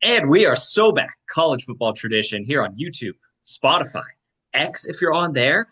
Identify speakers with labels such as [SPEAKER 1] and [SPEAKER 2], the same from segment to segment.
[SPEAKER 1] And we are so back. College football tradition here on YouTube, Spotify, X, if you're on there.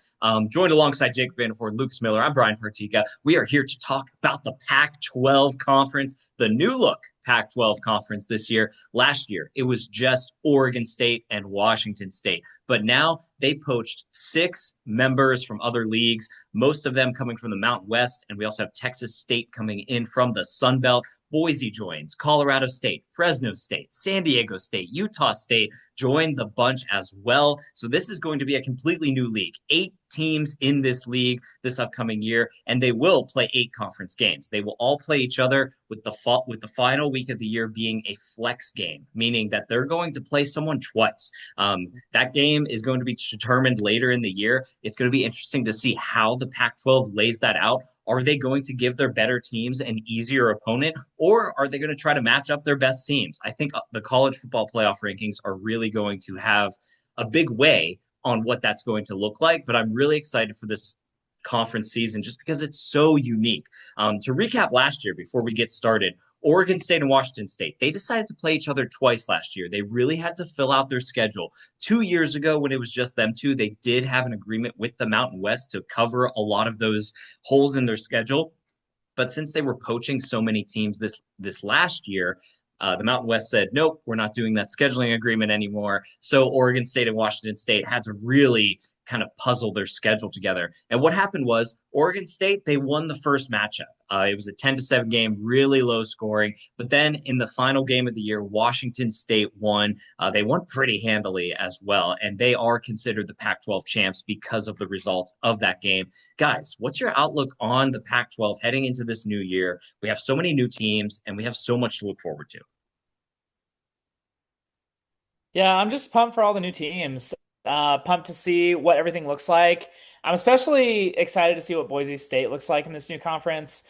[SPEAKER 1] Joined alongside Jake Vanderford, Lucas Miller. I'm Brian Partika. We are here to talk about the Pac-12 conference, the new look Pac-12 conference this year. Last year, it was just Oregon State and Washington State. But now they poached 6 members from other leagues, most of them coming from the Mountain West. And we also have Texas State coming in from the Sun Belt. Boise joins, Colorado State, Fresno State, San Diego State, Utah State joined the bunch as well. So this is going to be a completely new league. 8 teams in this league this upcoming year, and they will play 8 conference games. They will all play each other with the final week of the year being a flex game, meaning that they're going to play someone twice. That game is going to be determined later in the year. It's going to be interesting to see how the Pac-12 lays that out. Are they going to give their better teams an easier opponent, or are they going to try to match up their best teams? I think the college football playoff rankings are really going to have a big way on what that's going to look like. But I'm really excited for this conference season just because it's so unique. To recap last year, before we get started, Oregon State and Washington State, they decided to play each other twice last year. They really had to fill out their schedule. 2 years ago, when it was just them two, they did have an agreement with the Mountain West to cover a lot of those holes in their schedule. But since they were poaching so many teams this last year, the Mountain West said, nope, we're not doing that scheduling agreement anymore. So Oregon State and Washington State had to really kind of puzzle their schedule together. And what happened was Oregon State, they won the first matchup. It was a 10-7 game, really low scoring. But then in the final game of the year, Washington State won. They won pretty handily as well. And they are considered the Pac-12 champs because of the results of that game. Guys, what's your outlook on the Pac-12 heading into this new year? We have so many new teams and we have so much to look forward to.
[SPEAKER 2] Yeah, I'm just pumped for all the new teams. Pumped to see what everything looks like. I'm especially excited to see what Boise State looks like in this new conference,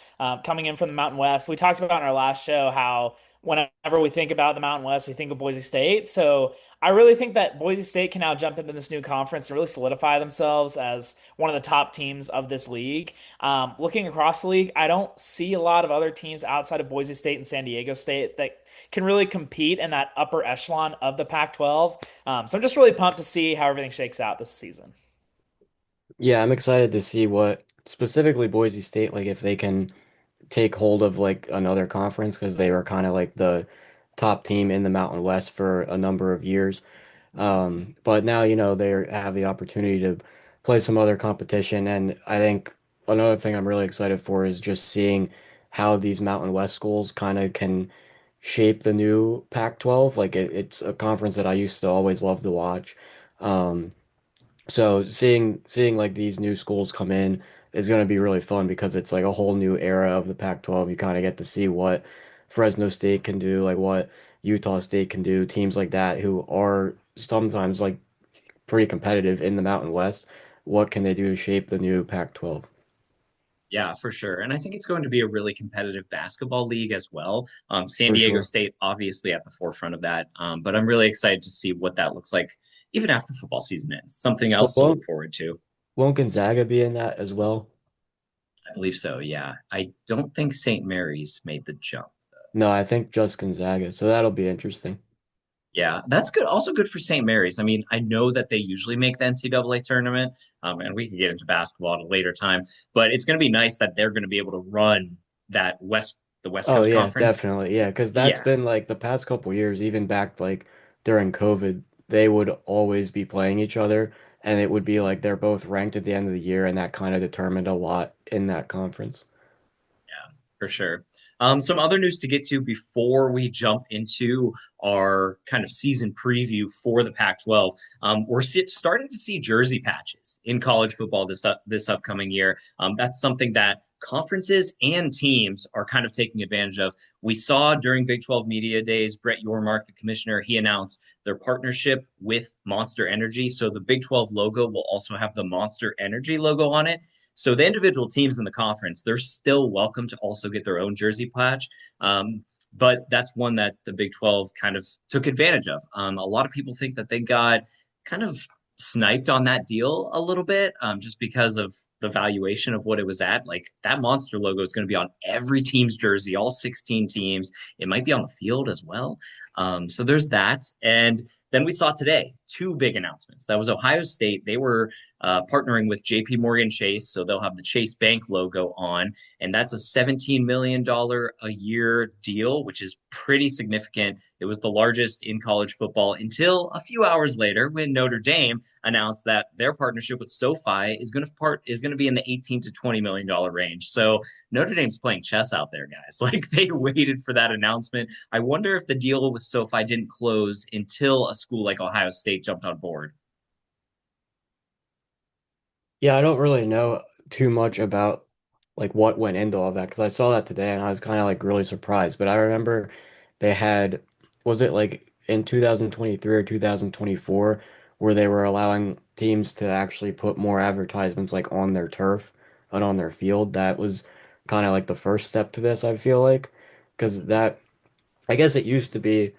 [SPEAKER 2] coming in from the Mountain West. We talked about in our last show how whenever we think about the Mountain West, we think of Boise State. So I really think that Boise State can now jump into this new conference and really solidify themselves as one of the top teams of this league. Looking across the league, I don't see a lot of other teams outside of Boise State and San Diego State that can really compete in that upper echelon of the Pac-12. So I'm just really pumped to see how everything shakes out this season.
[SPEAKER 3] Yeah, I'm excited to see what specifically Boise State, like if they can take hold of like another conference because they were kind of like the top team in the Mountain West for a number of years. But now, they have the opportunity to play some other competition. And I think another thing I'm really excited for is just seeing how these Mountain West schools kind of can shape the new Pac-12. Like it's a conference that I used to always love to watch. Um, so seeing like these new schools come in is going to be really fun because it's like a whole new era of the Pac-12. You kind of get to see what Fresno State can do, like what Utah State can do, teams like that who are sometimes like pretty competitive in the Mountain West. What can they do to shape the new Pac-12?
[SPEAKER 1] Yeah, for sure. And I think it's going to be a really competitive basketball league as well. San
[SPEAKER 3] For
[SPEAKER 1] Diego
[SPEAKER 3] sure.
[SPEAKER 1] State, obviously, at the forefront of that. But I'm really excited to see what that looks like even after football season ends. Something
[SPEAKER 3] But
[SPEAKER 1] else to look forward to.
[SPEAKER 3] won't Gonzaga be in that as well?
[SPEAKER 1] I believe so. Yeah. I don't think St. Mary's made the jump.
[SPEAKER 3] No, I think just Gonzaga. So that'll be interesting.
[SPEAKER 1] Yeah, that's good. Also good for St. Mary's. I mean, I know that they usually make the NCAA tournament, and we can get into basketball at a later time, but it's going to be nice that they're going to be able to run the West
[SPEAKER 3] Oh
[SPEAKER 1] Coast
[SPEAKER 3] yeah,
[SPEAKER 1] Conference.
[SPEAKER 3] definitely. Yeah, because that's
[SPEAKER 1] Yeah,
[SPEAKER 3] been like the past couple years, even back like during COVID, they would always be playing each other, and it would be like they're both ranked at the end of the year, and that kind of determined a lot in that conference.
[SPEAKER 1] for sure. Some other news to get to before we jump into our kind of season preview for the Pac-12. We're starting to see jersey patches in college football this upcoming year. That's something that conferences and teams are kind of taking advantage of. We saw during Big 12 Media Days, Brett Yormark, the commissioner, he announced their partnership with Monster Energy. So the Big 12 logo will also have the Monster Energy logo on it. So the individual teams in the conference, they're still welcome to also get their own jersey patch. But that's one that the Big 12 kind of took advantage of. A lot of people think that they got kind of sniped on that deal a little bit, just because of the valuation of what it was at, like that monster logo is going to be on every team's jersey, all 16 teams. It might be on the field as well. So there's that. And then we saw today two big announcements. That was Ohio State. They were partnering with JP Morgan Chase. So they'll have the Chase Bank logo on. And that's a $17 million a year deal, which is pretty significant. It was the largest in college football until a few hours later when Notre Dame announced that their partnership with SoFi is going to be in the 18 to $20 million range. So Notre Dame's playing chess out there, guys. Like they waited for that announcement. I wonder if the deal with SoFi didn't close until a school like Ohio State jumped on board.
[SPEAKER 3] Yeah, I don't really know too much about like what went into all that because I saw that today and I was kind of like really surprised. But I remember they had, was it like in 2023 or 2024 where they were allowing teams to actually put more advertisements like on their turf and on their field? That was kind of like the first step to this, I feel like, because that I guess it used to be,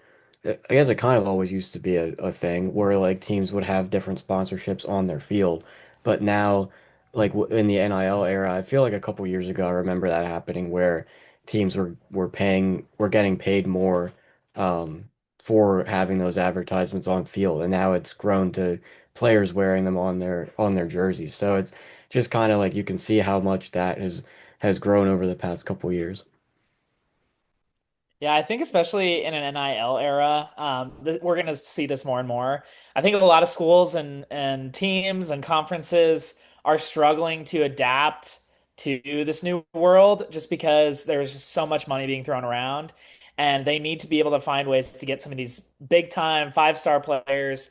[SPEAKER 3] I guess it kind of always used to be a thing where like teams would have different sponsorships on their field. But now, like in the NIL era, I feel like a couple years ago, I remember that happening where teams were getting paid more um, for having those advertisements on field, and now it's grown to players wearing them on their jerseys. So it's just kind of like you can see how much that has grown over the past couple years.
[SPEAKER 2] Yeah, I think especially in an NIL era, we're going to see this more and more. I think a lot of schools and teams and conferences are struggling to adapt to this new world just because there's just so much money being thrown around, and they need to be able to find ways to get some of these big time five-star players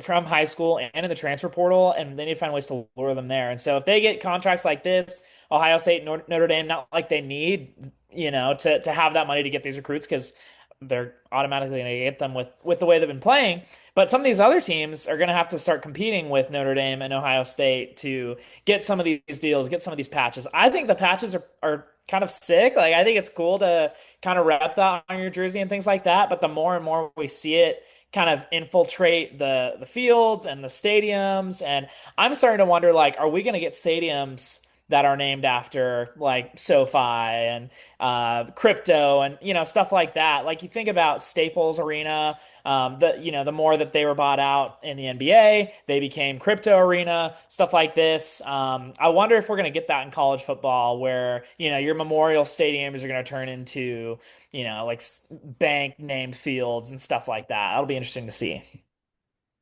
[SPEAKER 2] from high school and in the transfer portal, and they need to find ways to lure them there. And so if they get contracts like this, Ohio State, Notre Dame, not like they need, to have that money to get these recruits because they're automatically going to get them with the way they've been playing. But some of these other teams are going to have to start competing with Notre Dame and Ohio State to get some of these deals, get some of these patches. I think the patches are kind of sick. Like I think it's cool to kind of rep that on your jersey and things like that. But the more and more we see it kind of infiltrate the fields and the stadiums, and I'm starting to wonder like, are we going to get stadiums that are named after like SoFi and crypto and stuff like that. Like you think about Staples Arena, the more that they were bought out in the NBA, they became Crypto Arena, stuff like this. I wonder if we're going to get that in college football, where your memorial stadiums are going to turn into like bank named fields and stuff like that. That'll be interesting to see.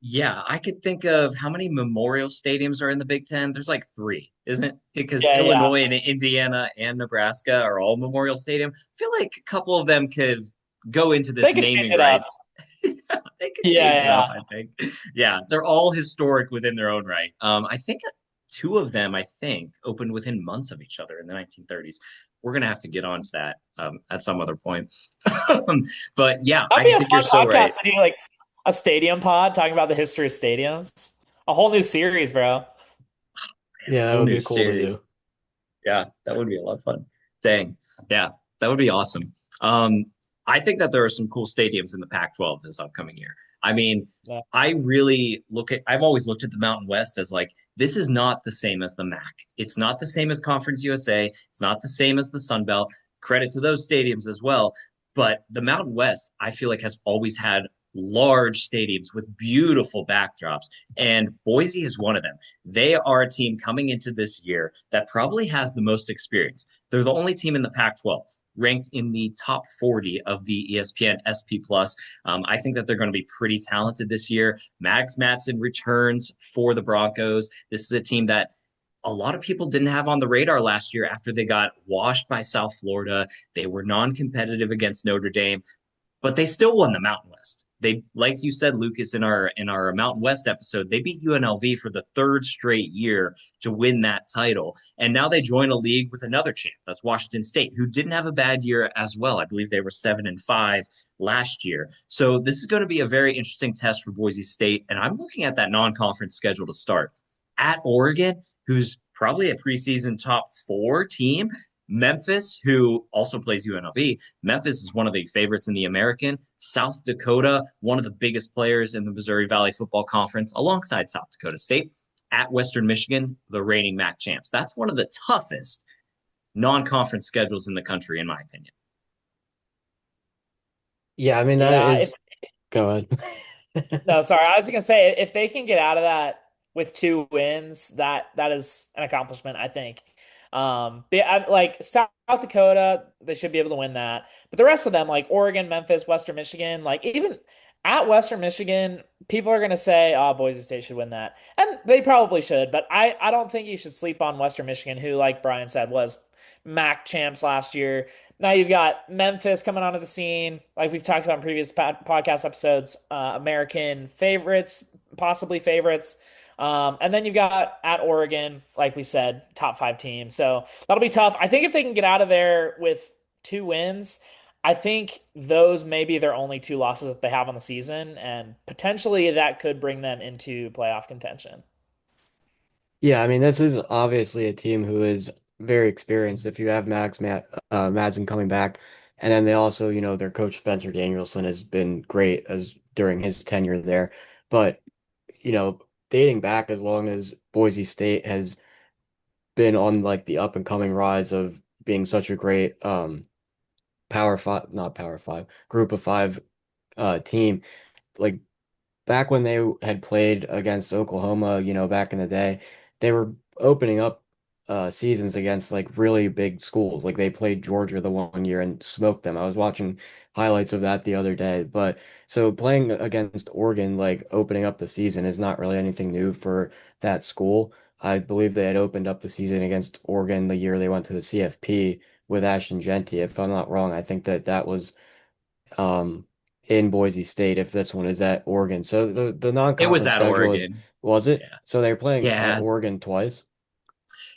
[SPEAKER 1] Yeah, I could think of how many memorial stadiums are in the Big Ten. There's like three, isn't it? Because
[SPEAKER 2] Yeah, yeah.
[SPEAKER 1] Illinois and Indiana and Nebraska are all Memorial Stadium. I feel like a couple of them could go into
[SPEAKER 2] They
[SPEAKER 1] this
[SPEAKER 2] could change
[SPEAKER 1] naming
[SPEAKER 2] it up.
[SPEAKER 1] rights. They could
[SPEAKER 2] Yeah,
[SPEAKER 1] change it up,
[SPEAKER 2] yeah.
[SPEAKER 1] I think. Yeah, they're all historic within their own right. I think two of them, I think, opened within months of each other in the 1930s. We're gonna have to get onto that at some other point. But yeah,
[SPEAKER 2] That'd
[SPEAKER 1] I
[SPEAKER 2] be a
[SPEAKER 1] think you're
[SPEAKER 2] fun
[SPEAKER 1] so right.
[SPEAKER 2] podcast to do, like a stadium pod talking about the history of stadiums. A whole new series, bro.
[SPEAKER 3] Yeah, that
[SPEAKER 1] Whole
[SPEAKER 3] would
[SPEAKER 1] new
[SPEAKER 3] be cool to
[SPEAKER 1] series.
[SPEAKER 3] do.
[SPEAKER 1] Yeah, that would be a lot of fun. Dang. Yeah, that would be awesome. Um, I think that there are some cool stadiums in the Pac-12 this upcoming year. I mean,
[SPEAKER 2] Yeah.
[SPEAKER 1] I've always looked at the Mountain West as like, this is not the same as the MAC. It's not the same as Conference USA. It's not the same as the Sun Belt. Credit to those stadiums as well. But the Mountain West, I feel like, has always had large stadiums with beautiful backdrops. And Boise is one of them. They are a team coming into this year that probably has the most experience. They're the only team in the Pac-12 ranked in the top 40 of the ESPN SP Plus. I think that they're going to be pretty talented this year. Max Matson returns for the Broncos. This is a team that a lot of people didn't have on the radar last year after they got washed by South Florida. They were non-competitive against Notre Dame, but they still won the Mountain West. They, like you said, Lucas, in our Mountain West episode, they beat UNLV for the third straight year to win that title. And now they join a league with another champ. That's Washington State, who didn't have a bad year as well. I believe they were 7-5 last year. So this is going to be a very interesting test for Boise State. And I'm looking at that non-conference schedule to start at Oregon, who's probably a preseason top four team. Memphis, who also plays UNLV. Memphis is one of the favorites in the American. South Dakota, one of the biggest players in the Missouri Valley Football Conference, alongside South Dakota State. at Western Michigan, the reigning MAC champs. That's one of the toughest non-conference schedules in the country, in my opinion.
[SPEAKER 3] Yeah, I mean that
[SPEAKER 2] Yeah, if
[SPEAKER 3] is go ahead.
[SPEAKER 2] no, sorry, I was gonna say if they can get out of that with 2 wins, that is an accomplishment, I think. Like South Dakota, they should be able to win that. But the rest of them, like Oregon, Memphis, Western Michigan, like even at Western Michigan, people are gonna say, "Oh, Boise State should win that," and they probably should. But I don't think you should sleep on Western Michigan, who, like Bryan said, was MAC champs last year. Now you've got Memphis coming onto the scene, like we've talked about in previous podcast episodes, American favorites, possibly favorites. And then you've got at Oregon, like we said, top 5 team. So that'll be tough. I think if they can get out of there with 2 wins, I think those may be their only 2 losses that they have on the season, and potentially that could bring them into playoff contention.
[SPEAKER 3] Yeah, I mean, this is obviously a team who is very experienced. If you have Madsen coming back, and then they also, their coach Spencer Danielson has been great as during his tenure there. But, you know, dating back as long as Boise State has been on like the up and coming rise of being such a great Power Five, not Power Five, Group of Five team, like back when they had played against Oklahoma, back in the day, they were opening up seasons against like really big schools. Like they played Georgia the one year and smoked them. I was watching highlights of that the other day. But so playing against Oregon, like opening up the season is not really anything new for that school. I believe they had opened up the season against Oregon the year they went to the CFP with Ashton Genty. If I'm not wrong, I think that was um in Boise State if this one is at Oregon. So the
[SPEAKER 1] It was
[SPEAKER 3] non-conference
[SPEAKER 1] at
[SPEAKER 3] schedule is
[SPEAKER 1] Oregon.
[SPEAKER 3] was it?
[SPEAKER 1] Yeah.
[SPEAKER 3] So they're playing at
[SPEAKER 1] Yeah.
[SPEAKER 3] Oregon twice.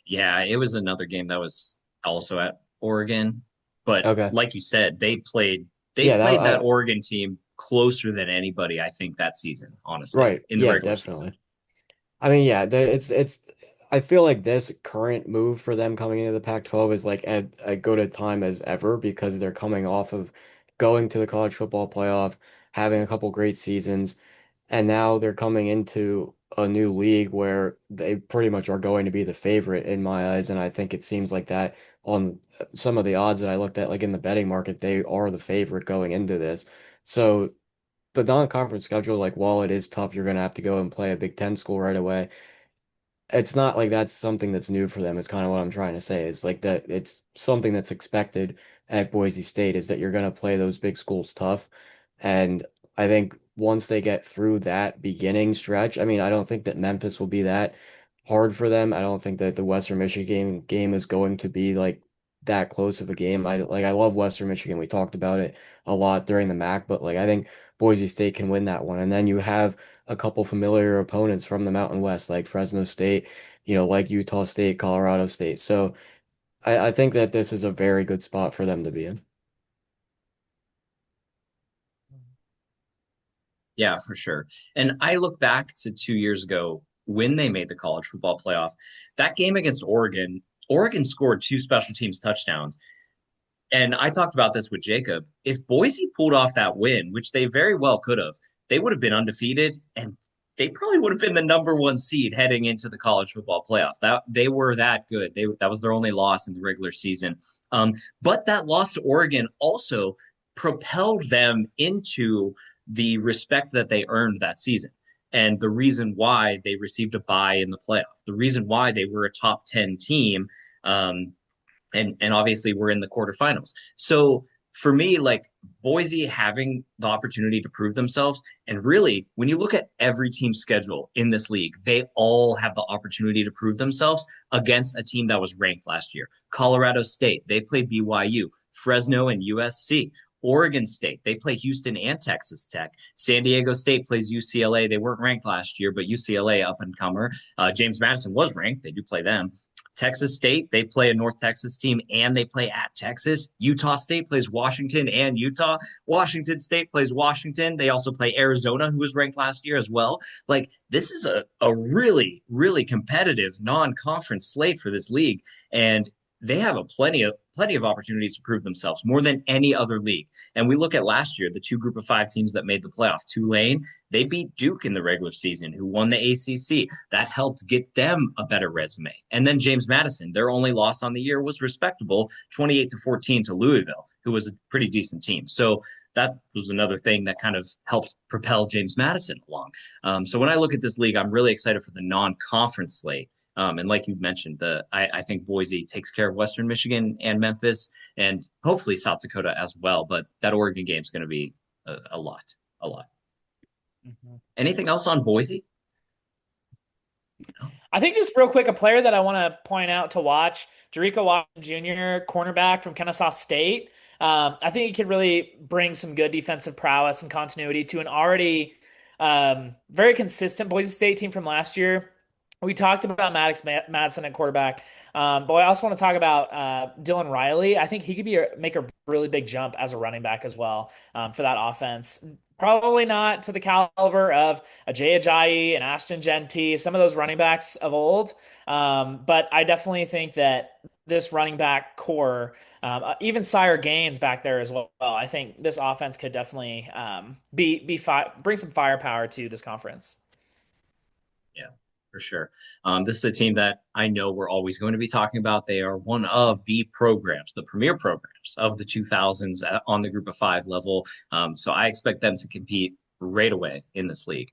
[SPEAKER 1] Yeah. It was another game that was also at Oregon. But
[SPEAKER 3] Okay.
[SPEAKER 1] like you said, they
[SPEAKER 3] Yeah, that
[SPEAKER 1] played that Oregon team closer than anybody, I think, that season, honestly,
[SPEAKER 3] right.
[SPEAKER 1] in the
[SPEAKER 3] Yeah,
[SPEAKER 1] regular season.
[SPEAKER 3] definitely. I mean, yeah, it's I feel like this current move for them coming into the Pac-12 is like at as good a time as ever because they're coming off of going to the college football playoff, having a couple great seasons. And now they're coming into a new league where they pretty much are going to be the favorite in my eyes. And I think it seems like that on some of the odds that I looked at, like in the betting market, they are the favorite going into this. So the non-conference schedule, like while it is tough, you're going to have to go and play a Big Ten school right away. It's not like that's something that's new for them. It's kind of what I'm trying to say. It's like that it's something that's expected at Boise State is that you're going to play those big schools tough. And I think once they get through that beginning stretch, I mean, I don't think that Memphis will be that hard for them. I don't think that the Western Michigan game is going to be like that close of a game. I love Western Michigan. We talked about it a lot during the MAC, but like I think Boise State can win that one. And then you have a couple familiar opponents from the Mountain West, like Fresno State, like Utah State, Colorado State. So I think that this is a very good spot for them to be in.
[SPEAKER 1] Yeah, for sure. And I look back to 2 years ago when they made the college football playoff. That game against Oregon, Oregon scored 2 special teams touchdowns. And I talked about this with Jacob. If Boise pulled off that win, which they very well could have, they would have been undefeated and they probably would have been the number 1 seed heading into the college football playoff. That they were that good. That was their only loss in the regular season. But that loss to Oregon also propelled them into the respect that they earned that season. And the reason why they received a bye in the playoff, the reason why they were a top 10 team, and obviously we're in the quarterfinals. So for me, like Boise having the opportunity to prove themselves, and really, when you look at every team schedule in this league, they all have the opportunity to prove themselves against a team that was ranked last year. Colorado State, they play BYU, Fresno and USC. Oregon State, they play Houston and Texas Tech. San Diego State plays UCLA. They weren't ranked last year, but UCLA up and comer. James Madison was ranked. They do play them. Texas State, they play a North Texas team and they play at Texas. Utah State plays Washington and Utah. Washington State plays Washington. They also play Arizona, who was ranked last year as well. Like, this is a really, really competitive non conference slate for this league. And they have a plenty of opportunities to prove themselves more than any other league. And we look at last year, the two group of five teams that made the playoff, Tulane, they beat Duke in the regular season, who won the ACC. That helped get them a better resume. And then James Madison, their only loss on the year was respectable, 28-14 to Louisville, who was a pretty decent team. So that was another thing that kind of helped propel James Madison along. So when I look at this league, I'm really excited for the non-conference slate. And like you mentioned, I think Boise takes care of Western Michigan and Memphis, and hopefully South Dakota as well. But that Oregon game is going to be a lot, a lot.
[SPEAKER 2] Mhm.
[SPEAKER 1] Anything else on Boise? No?
[SPEAKER 2] I think just real quick, a player that I want to point out to watch, Jericho Watson Jr., cornerback from Kennesaw State. I think he could really bring some good defensive prowess and continuity to an already very consistent Boise State team from last year. We talked about Maddox Madsen at quarterback, but I also want to talk about Dylan Riley. I think he could make a really big jump as a running back as well for that offense. Probably not to the caliber of a Jay Ajayi and Ashton Genty, some of those running backs of old. But I definitely think that this running back core, even Sire Gaines back there as well, I think this offense could definitely bring some firepower to this conference.
[SPEAKER 1] Yeah, for sure. This is a team that I know we're always going to be talking about. They are one of the programs, the premier programs of the 2000s on the group of five level. So I expect them to compete right away in this league.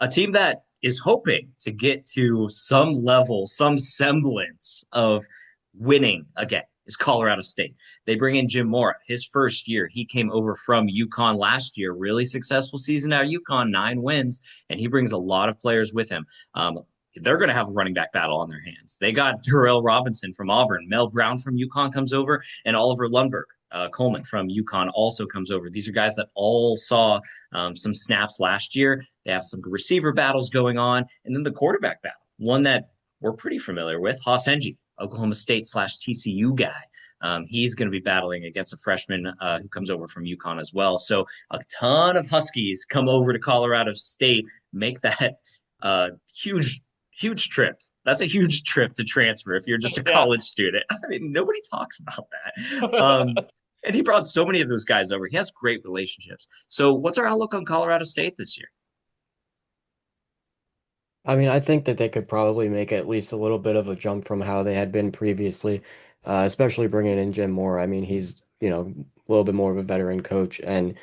[SPEAKER 1] A team that is hoping to get to some level, some semblance of winning again is Colorado State. They bring in Jim Mora. His first year, he came over from UConn last year. Really successful season at UConn, 9 wins, and he brings a lot of players with him. They're going to have a running back battle on their hands. They got Darrell Robinson from Auburn, Mel Brown from UConn comes over, and Oliver Lundberg. Coleman from UConn also comes over. These are guys that all saw some snaps last year. They have some receiver battles going on, and then the quarterback battle, one that we're pretty familiar with, Haas Engie, Oklahoma State / TCU guy. He's going to be battling against a freshman who comes over from UConn as well. So a ton of Huskies come over to Colorado State, make that huge trip. That's a huge trip to transfer if you're just a
[SPEAKER 2] Yeah.
[SPEAKER 1] college student. I mean, nobody talks about that. And he brought so many of those guys over. He has great relationships. So what's our outlook on Colorado State this year?
[SPEAKER 3] I mean, I think that they could probably make at least a little bit of a jump from how they had been previously, especially bringing in Jim Moore. I mean, he's, a little bit more of a veteran coach, and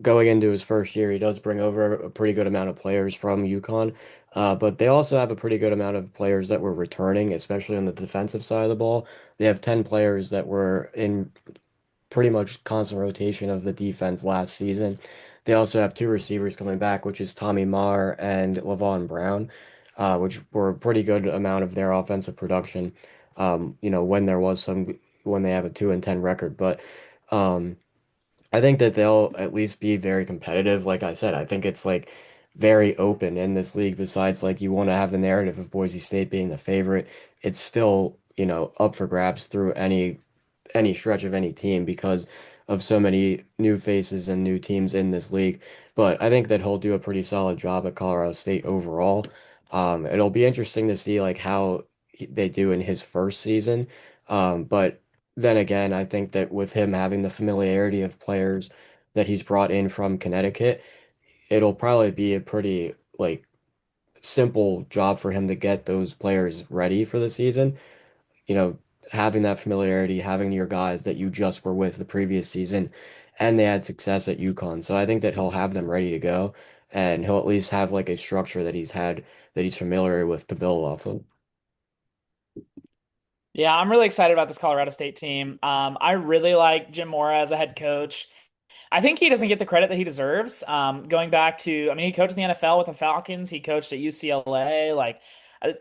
[SPEAKER 3] going into his first year, he does bring over a pretty good amount of players from UConn. But they also have a pretty good amount of players that were returning, especially on the defensive side of the ball. They have 10 players that were in pretty much constant rotation of the defense last season. They also have two receivers coming back, which is Tommy Marr and Levon Brown, which were a pretty good amount of their offensive production. When there was when they have a 2-10 record, but um, I think that they'll at least be very competitive. Like I said, I think it's like very open in this league. Besides, like you want to have the narrative of Boise State being the favorite, it's still, up for grabs through any stretch of any team because of so many new faces and new teams in this league. But I think that he'll do a pretty solid job at Colorado State overall. It'll be interesting to see like how they do in his first season. But then again, I think that with him having the familiarity of players that he's brought in from Connecticut, it'll probably be a pretty like simple job for him to get those players ready for the season, you know, having that familiarity, having your guys that you just were with the previous season, and they had success at UConn. So I think that he'll have them ready to go, and he'll at least have like a structure that he's familiar with to build off of.
[SPEAKER 2] Yeah, I'm really excited about this Colorado State team. I really like Jim Mora as a head coach. I think he doesn't get the credit that he deserves. Going back to, I mean, he coached in the NFL with the Falcons. He coached at UCLA.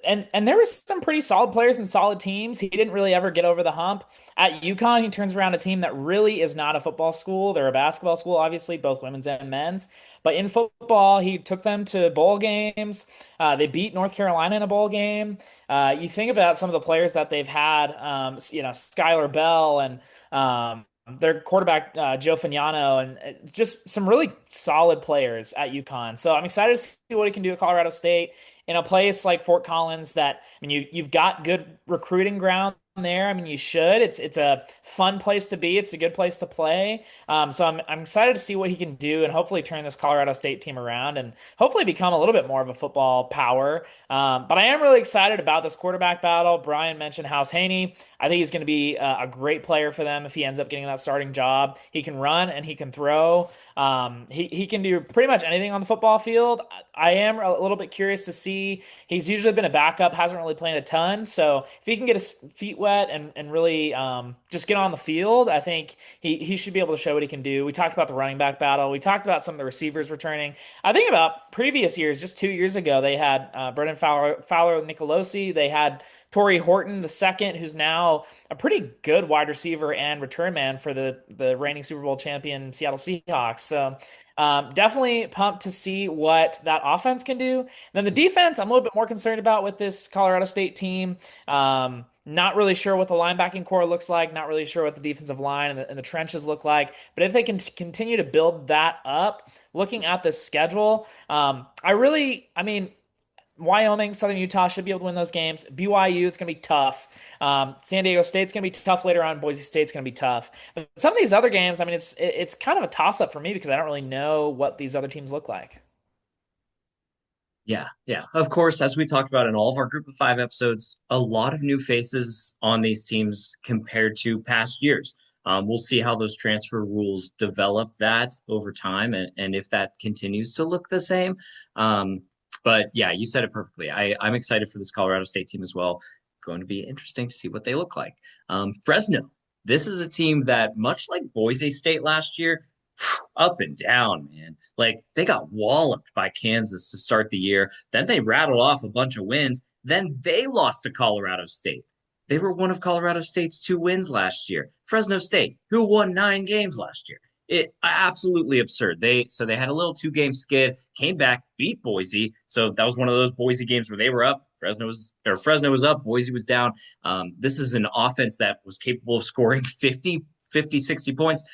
[SPEAKER 2] And there were some pretty solid players and solid teams. He didn't really ever get over the hump. At UConn, he turns around a team that really is not a football school. They're a basketball school, obviously, both women's and men's. But in football, he took them to bowl games. They beat North Carolina in a bowl game. You think about some of the players that they've had, Skylar Bell and their quarterback Joe Fagnano, and just some really solid players at UConn. So I'm excited to see what he can do at Colorado State in a place like Fort Collins. That I mean, you've got good recruiting ground there. I mean, you should. It's a fun place to be. It's a good place to play. So I'm excited to see what he can do and hopefully turn this Colorado State team around and hopefully become a little bit more of a football power. But I am really excited about this quarterback battle. Bryan mentioned House Haney. I think he's going to be a great player for them if he ends up getting that starting job. He can run and he can throw. He can do pretty much anything on the football field. I am a little bit curious to see. He's usually been a backup, hasn't really played a ton. So if he can get his feet wet and really just get on the field, I think he should be able to show what he can do. We talked about the running back battle. We talked about some of the receivers returning. I think about previous years, just 2 years ago, they had Brendan Fowler Nicolosi. They had Torrey Horton the second, who's now a pretty good wide receiver and return man for the reigning Super Bowl champion Seattle Seahawks. So definitely pumped to see what that offense can do. And then the defense, I'm a little bit more concerned about with this Colorado State team. Not really sure what the linebacking core looks like. Not really sure what the defensive line and the trenches look like. But if they can continue to build that up, looking at the schedule, I mean, Wyoming, Southern Utah should be able to win those games. BYU, it's going to be tough. San Diego State's going to be tough later on. Boise State's going to be tough. But some of these other games, I mean, it's kind of a toss up for me because I don't really know what these other teams look like.
[SPEAKER 1] Yeah, yeah. Of course, as we talked about in all of our Group of Five episodes, a lot of new faces on these teams compared to past years. We'll see how those transfer rules develop that over time and if that continues to look the same. But yeah, you said it perfectly. I'm excited for this Colorado State team as well. Going to be interesting to see what they look like. Fresno, this is a team that, much like Boise State last year, up and down, man. Like they got walloped by Kansas to start the year. Then they rattled off a bunch of wins. Then they lost to Colorado State. They were one of Colorado State's 2 wins last year. Fresno State, who won 9 games last year. It absolutely absurd. They had a little 2 game skid, came back, beat Boise. So that was one of those Boise games where they were up. Fresno was up, Boise was down. This is an offense that was capable of scoring 50, 60 points,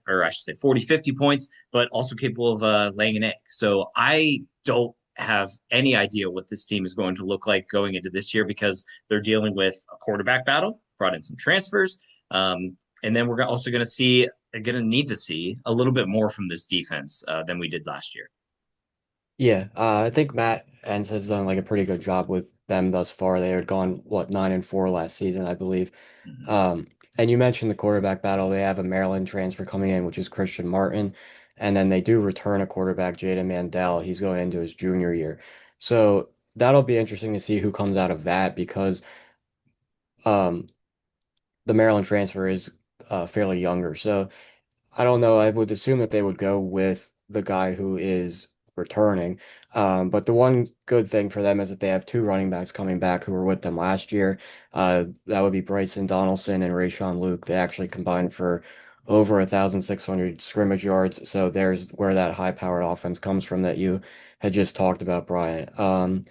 [SPEAKER 1] or I should say 40, 50 points, but also capable of laying an egg. So I don't have any idea what this team is going to look like going into this year because they're dealing with a quarterback battle, brought in some transfers. And then we're also going to need to see a little bit more from this defense than we did last year.
[SPEAKER 3] Yeah, I think Matt Entz has done like a pretty good job with them thus far. They had gone, what, 9-4 last season, I believe.
[SPEAKER 1] Mm-hmm.
[SPEAKER 3] And you mentioned the quarterback battle. They have a Maryland transfer coming in, which is Christian Martin. And then they do return a quarterback, Jaden Mandel. He's going into his junior year. So that'll be interesting to see who comes out of that because um, the Maryland transfer is fairly younger. So I don't know. I would assume that they would go with the guy who is returning. But the one good thing for them is that they have 2 running backs coming back who were with them last year. That would be Bryson Donaldson and Rayshawn Luke. They actually combined for over 1,600 scrimmage yards. So there's where that high-powered offense comes from that you had just talked about, Brian.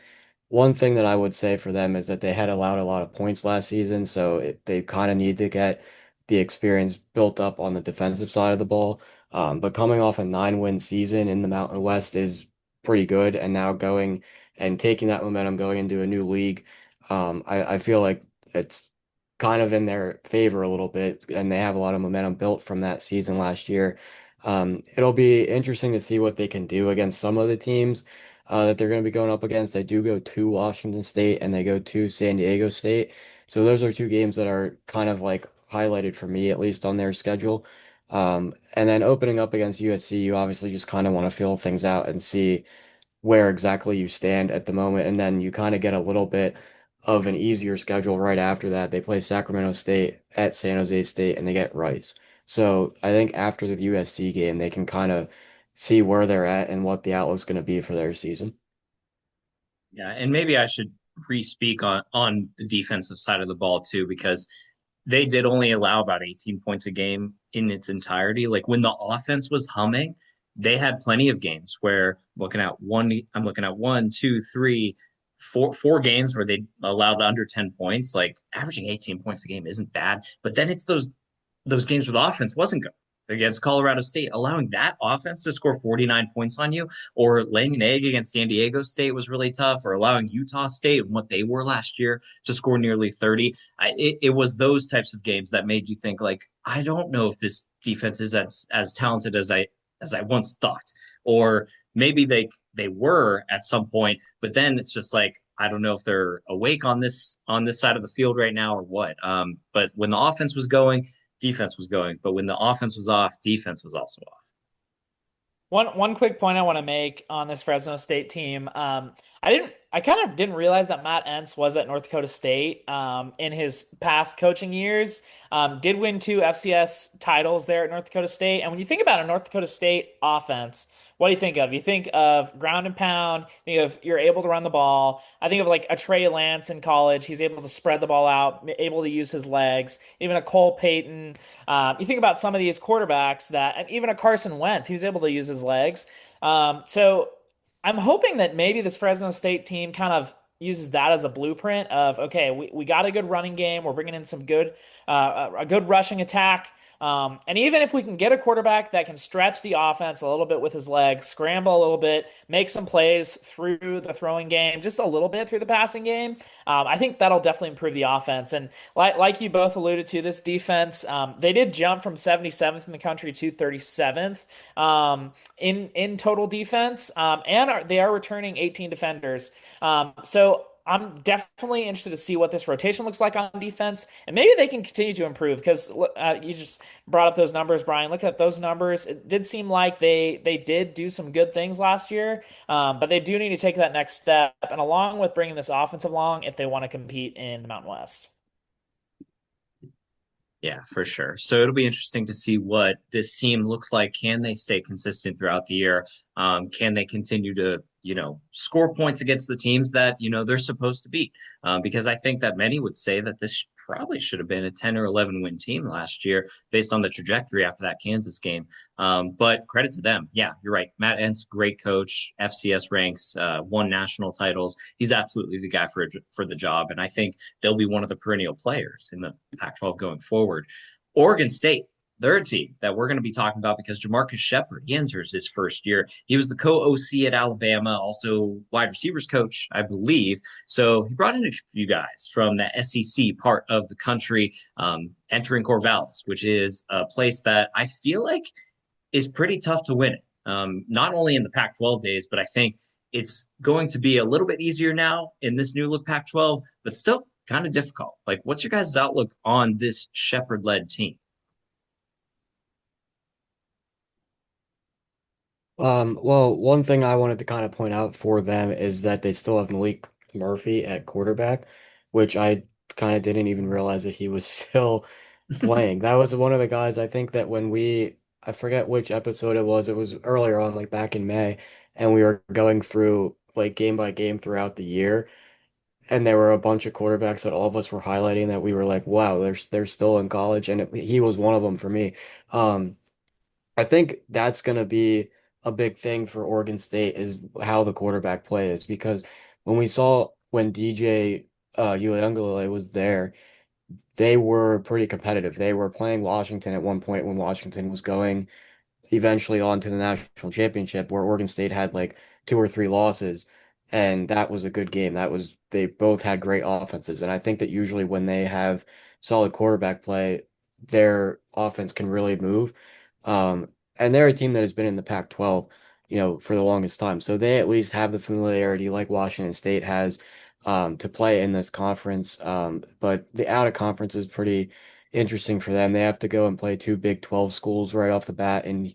[SPEAKER 3] One thing that I would say for them is that they had allowed a lot of points last season, so they kind of need to get the experience built up on the defensive side of the ball. But coming off a 9-win season in the Mountain West is pretty good, and now going and taking that momentum going into a new league, I feel like it's kind of in their favor a little bit, and they have a lot of momentum built from that season last year. It'll be interesting to see what they can do against some of the teams that they're going to be going up against. They do go to Washington State and they go to San Diego State. So those are 2 games that are kind of like highlighted for me, at least on their schedule. And then opening up against USC, you obviously just kind of want to feel things out and see where exactly you stand at the moment. And then you kind of get a little bit of an easier schedule right after that. They play Sacramento State at San Jose State and they get Rice. So I think after the USC game, they can kind of see where they're at and what the outlook's going to be for their season.
[SPEAKER 1] Yeah, and maybe I should re-speak on the defensive side of the ball too, because they did only allow about 18 points a game in its entirety. Like when the offense was humming, they had plenty of games where I'm looking at one, two, three, four games where they allowed under 10 points. Like averaging 18 points a game isn't bad, but then it's those games where the offense wasn't good. against Colorado State, allowing that offense to score 49 points on you, or laying an egg against San Diego State was really tough, or allowing Utah State and what they were last year to score nearly 30. It was those types of games that made you think, like, I don't know if this defense is as talented as I once thought, or maybe they were at some point, but then it's just like, I don't know if they're awake on this side of the field right now or what. But when the offense was going, defense was going. But when the offense was off, defense was also off.
[SPEAKER 2] One quick point I want to make on this Fresno State team. I kind of didn't realize that Matt Entz was at North Dakota State in his past coaching years. Did win two FCS titles there at North Dakota State. And when you think about a North Dakota State offense, what do you think of? You think of ground and pound. You think of you're able to run the ball. I think of like a Trey Lance in college. He's able to spread the ball out, able to use his legs. Even a Cole Payton. You think about some of these quarterbacks that, and even a Carson Wentz, he was able to use his legs. So I'm hoping that maybe this Fresno State team kind of uses that as a blueprint of, okay, we got a good running game. We're bringing in some a good rushing attack. And even if we can get a quarterback that can stretch the offense a little bit with his legs, scramble a little bit, make some plays through the throwing game, just a little bit through the passing game, I think that'll definitely improve the offense. And like you both alluded to, this defense, they did jump from 77th in the country to 37th in total defense, and they are returning 18 defenders. So I'm definitely interested to see what this rotation looks like on defense, and maybe they can continue to improve because you just brought up those numbers, Brian. Looking at those numbers, it did seem like they did do some good things last year, but they do need to take that next step, and along with bringing this offensive along, if they want to compete in the Mountain West.
[SPEAKER 1] Yeah, for sure. So it'll be interesting to see what this team looks like. Can they stay consistent throughout the year? Can they continue to, score points against the teams that, they're supposed to beat? Because I think that many would say that this probably should have been a 10 or 11 win team last year based on the trajectory after that Kansas game. But credit to them. Yeah, you're right. Matt Entz, great coach, FCS ranks, won national titles. He's absolutely the guy for the job. And I think they'll be one of the perennial players in the Pac-12 going forward. Oregon State, third team that we're going to be talking about because Jamarcus Shepard, he enters his first year. He was the co-OC at Alabama, also wide receivers coach, I believe. So he brought in a few guys from the SEC part of the country, entering Corvallis, which is a place that I feel like is pretty tough to win it. Not only in the Pac-12 days, but I think it's going to be a little bit easier now in this new look Pac-12, but still kind of difficult. Like, what's your guys' outlook on this Shepard-led team?
[SPEAKER 3] Well, one thing I wanted to kind of point out for them is that they still have Malik Murphy at quarterback, which I kind of didn't even realize that he was still playing. That was one of the guys I think that I forget which episode it was earlier on, like back in May, and we were going through like game by game throughout the year, and there were a bunch of quarterbacks that all of us were highlighting that we were like, wow, they're still in college, and he was one of them for me. Um, I think that's going to be a big thing for Oregon State is how the quarterback play is because when DJ Uiagalelei was there, they were pretty competitive. They were playing Washington at one point when Washington was going eventually on to the national championship where Oregon State had like two or three losses, and that was a good game. They both had great offenses, and I think that usually when they have solid quarterback play, their offense can really move. And they're a team that has been in the Pac-12, for the longest time, so they at least have the familiarity like Washington State has. To play in this conference, but the out of conference is pretty interesting for them. They have to go and play two Big 12 schools right off the bat in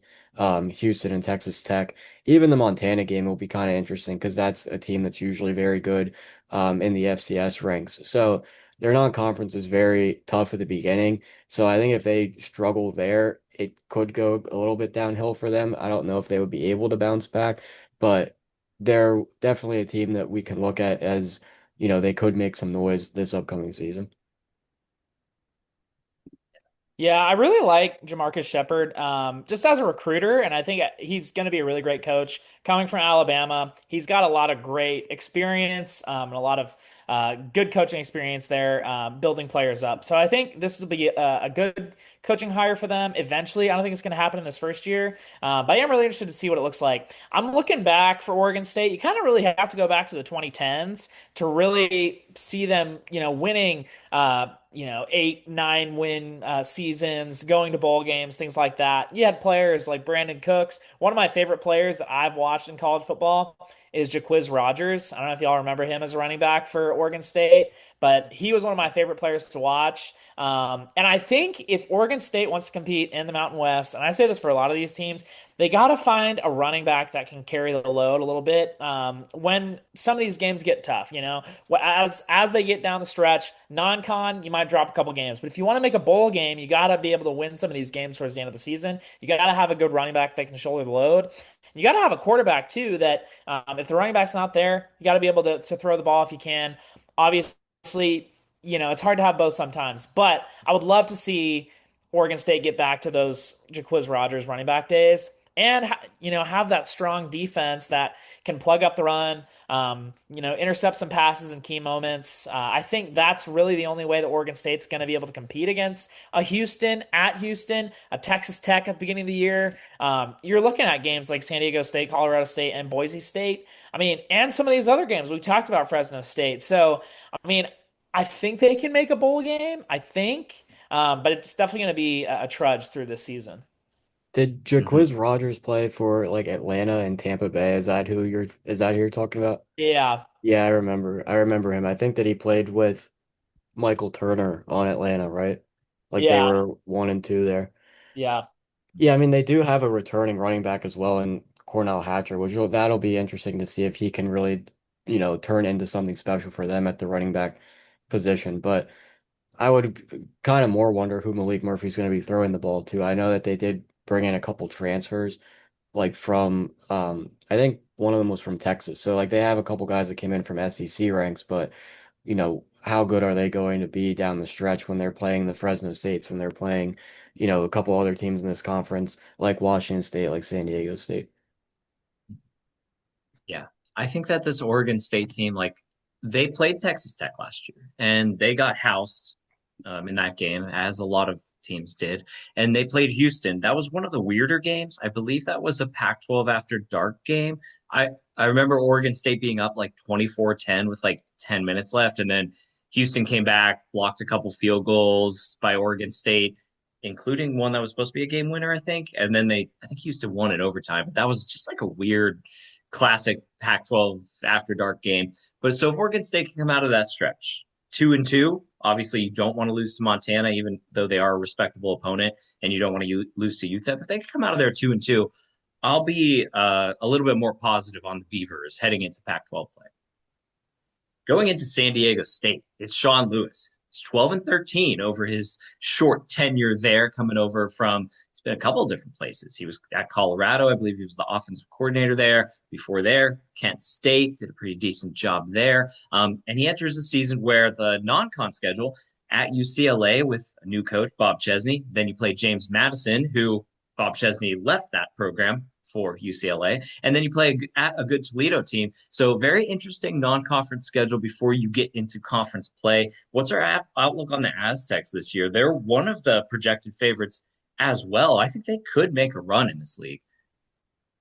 [SPEAKER 3] Houston and Texas Tech. Even the Montana game will be kind of interesting because that's a team that's usually very good in the FCS ranks. So their non-conference is very tough at the beginning. So I think if they struggle there, it could go a little bit downhill for them. I don't know if they would be able to bounce back, but they're definitely a team that we can look at as, they could make some noise this upcoming season.
[SPEAKER 2] Yeah, I really like Jamarcus Shepard just as a recruiter, and I think he's going to be a really great coach. Coming from Alabama, he's got a lot of great experience and a lot of Good coaching experience there, building players up. So I think this will be a good coaching hire for them eventually. I don't think it's going to happen in this first year, but I am really interested to see what it looks like. I'm looking back for Oregon State. You kind of really have to go back to the 2010s to really see them, winning, 8, 9 win seasons, going to bowl games, things like that. You had players like Brandon Cooks. One of my favorite players that I've watched in college football is Jaquiz Rogers. I don't know if y'all remember him as a running back for Oregon State, but he was one of my favorite players to watch. And I think if Oregon State wants to compete in the Mountain West, and I say this for a lot of these teams, they got to find a running back that can carry the load a little bit when some of these games get tough. As they get down the stretch, non-con, you might drop a couple games, but if you want to make a bowl game, you got to be able to win some of these games towards the end of the season. You got to have a good running back that can shoulder the load. You got to have a quarterback too that if the running back's not there, you got to be able to throw the ball if you can. Obviously, it's hard to have both sometimes, but I would love to see Oregon State get back to those Jaquiz Rogers running back days and have that strong defense that can plug up the run, intercept some passes in key moments. I think that's really the only way that Oregon State's going to be able to compete against a Houston at Houston, a Texas Tech at the beginning of the year. You're looking at games like San Diego State, Colorado State, and Boise State. I mean, and some of these other games we talked about Fresno State. So, I mean, I think they can make a bowl game. I think, but it's definitely going to be a trudge through this season.
[SPEAKER 3] Did
[SPEAKER 1] Mhm.
[SPEAKER 3] Jaquiz Rogers play for like Atlanta and Tampa Bay? Is that who you're talking about?
[SPEAKER 2] Yeah,
[SPEAKER 3] Yeah, I remember him. I think that he played with Michael Turner on Atlanta, right? Like they
[SPEAKER 2] yeah,
[SPEAKER 3] were 1 and 2 there.
[SPEAKER 2] yeah.
[SPEAKER 3] Yeah, I mean they do have a returning running back as well in Cornell Hatcher, that'll be interesting to see if he can really, turn into something special for them at the running back position. But I would kind of more wonder who Malik Murphy's going to be throwing the ball to. I know that they did bring in a couple transfers, like from I think one of them was from Texas. So like they have a couple guys that came in from SEC ranks, but how good are they going to be down the stretch when they're playing the Fresno States, when they're playing, a couple other teams in this conference, like Washington State, like San Diego State.
[SPEAKER 1] Yeah. I think that this Oregon State team, like, they played Texas Tech last year and they got housed in that game, as a lot of teams did. And they played Houston. That was one of the weirder games. I believe that was a Pac-12 after dark game. I remember Oregon State being up like 24-10 with like 10 minutes left. And then Houston came back, blocked a couple field goals by Oregon State, including one that was supposed to be a game winner, I think. And then I think Houston won in overtime. But that was just like a weird classic Pac-12 after dark game. But so if Oregon State can come out of that stretch 2-2, obviously you don't want to lose to Montana, even though they are a respectable opponent, and you don't want to lose to UTEP. But they can come out of there 2-2. I'll be a little bit more positive on the Beavers heading into Pac-12 play. Going into San Diego State, it's Sean Lewis. He's 12-13 over his short tenure there, coming over from, he's been a couple of different places. He was at Colorado. I believe he was the offensive coordinator there. Before there, Kent State did a pretty decent job there. And he enters the season where the non-con schedule at UCLA with a new coach, Bob Chesney. Then you play James Madison, who Bob Chesney left that program for UCLA. And then you play at a good Toledo team. So very interesting non-conference schedule before you get into conference play. What's our outlook on the Aztecs this year? They're one of the projected favorites as well. I think they could make a run in this league.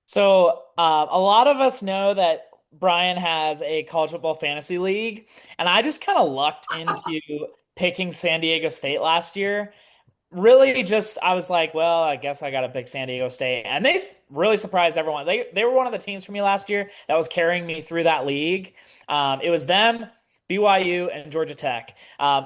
[SPEAKER 2] So a lot of us know that Bryan has a college football fantasy league, and I just kind of lucked into picking San Diego State last year. Really, just I was like, well, I guess I got to pick San Diego State, and they really surprised everyone. They were one of the teams for me last year that was carrying me through that league. It was them, BYU, and Georgia Tech.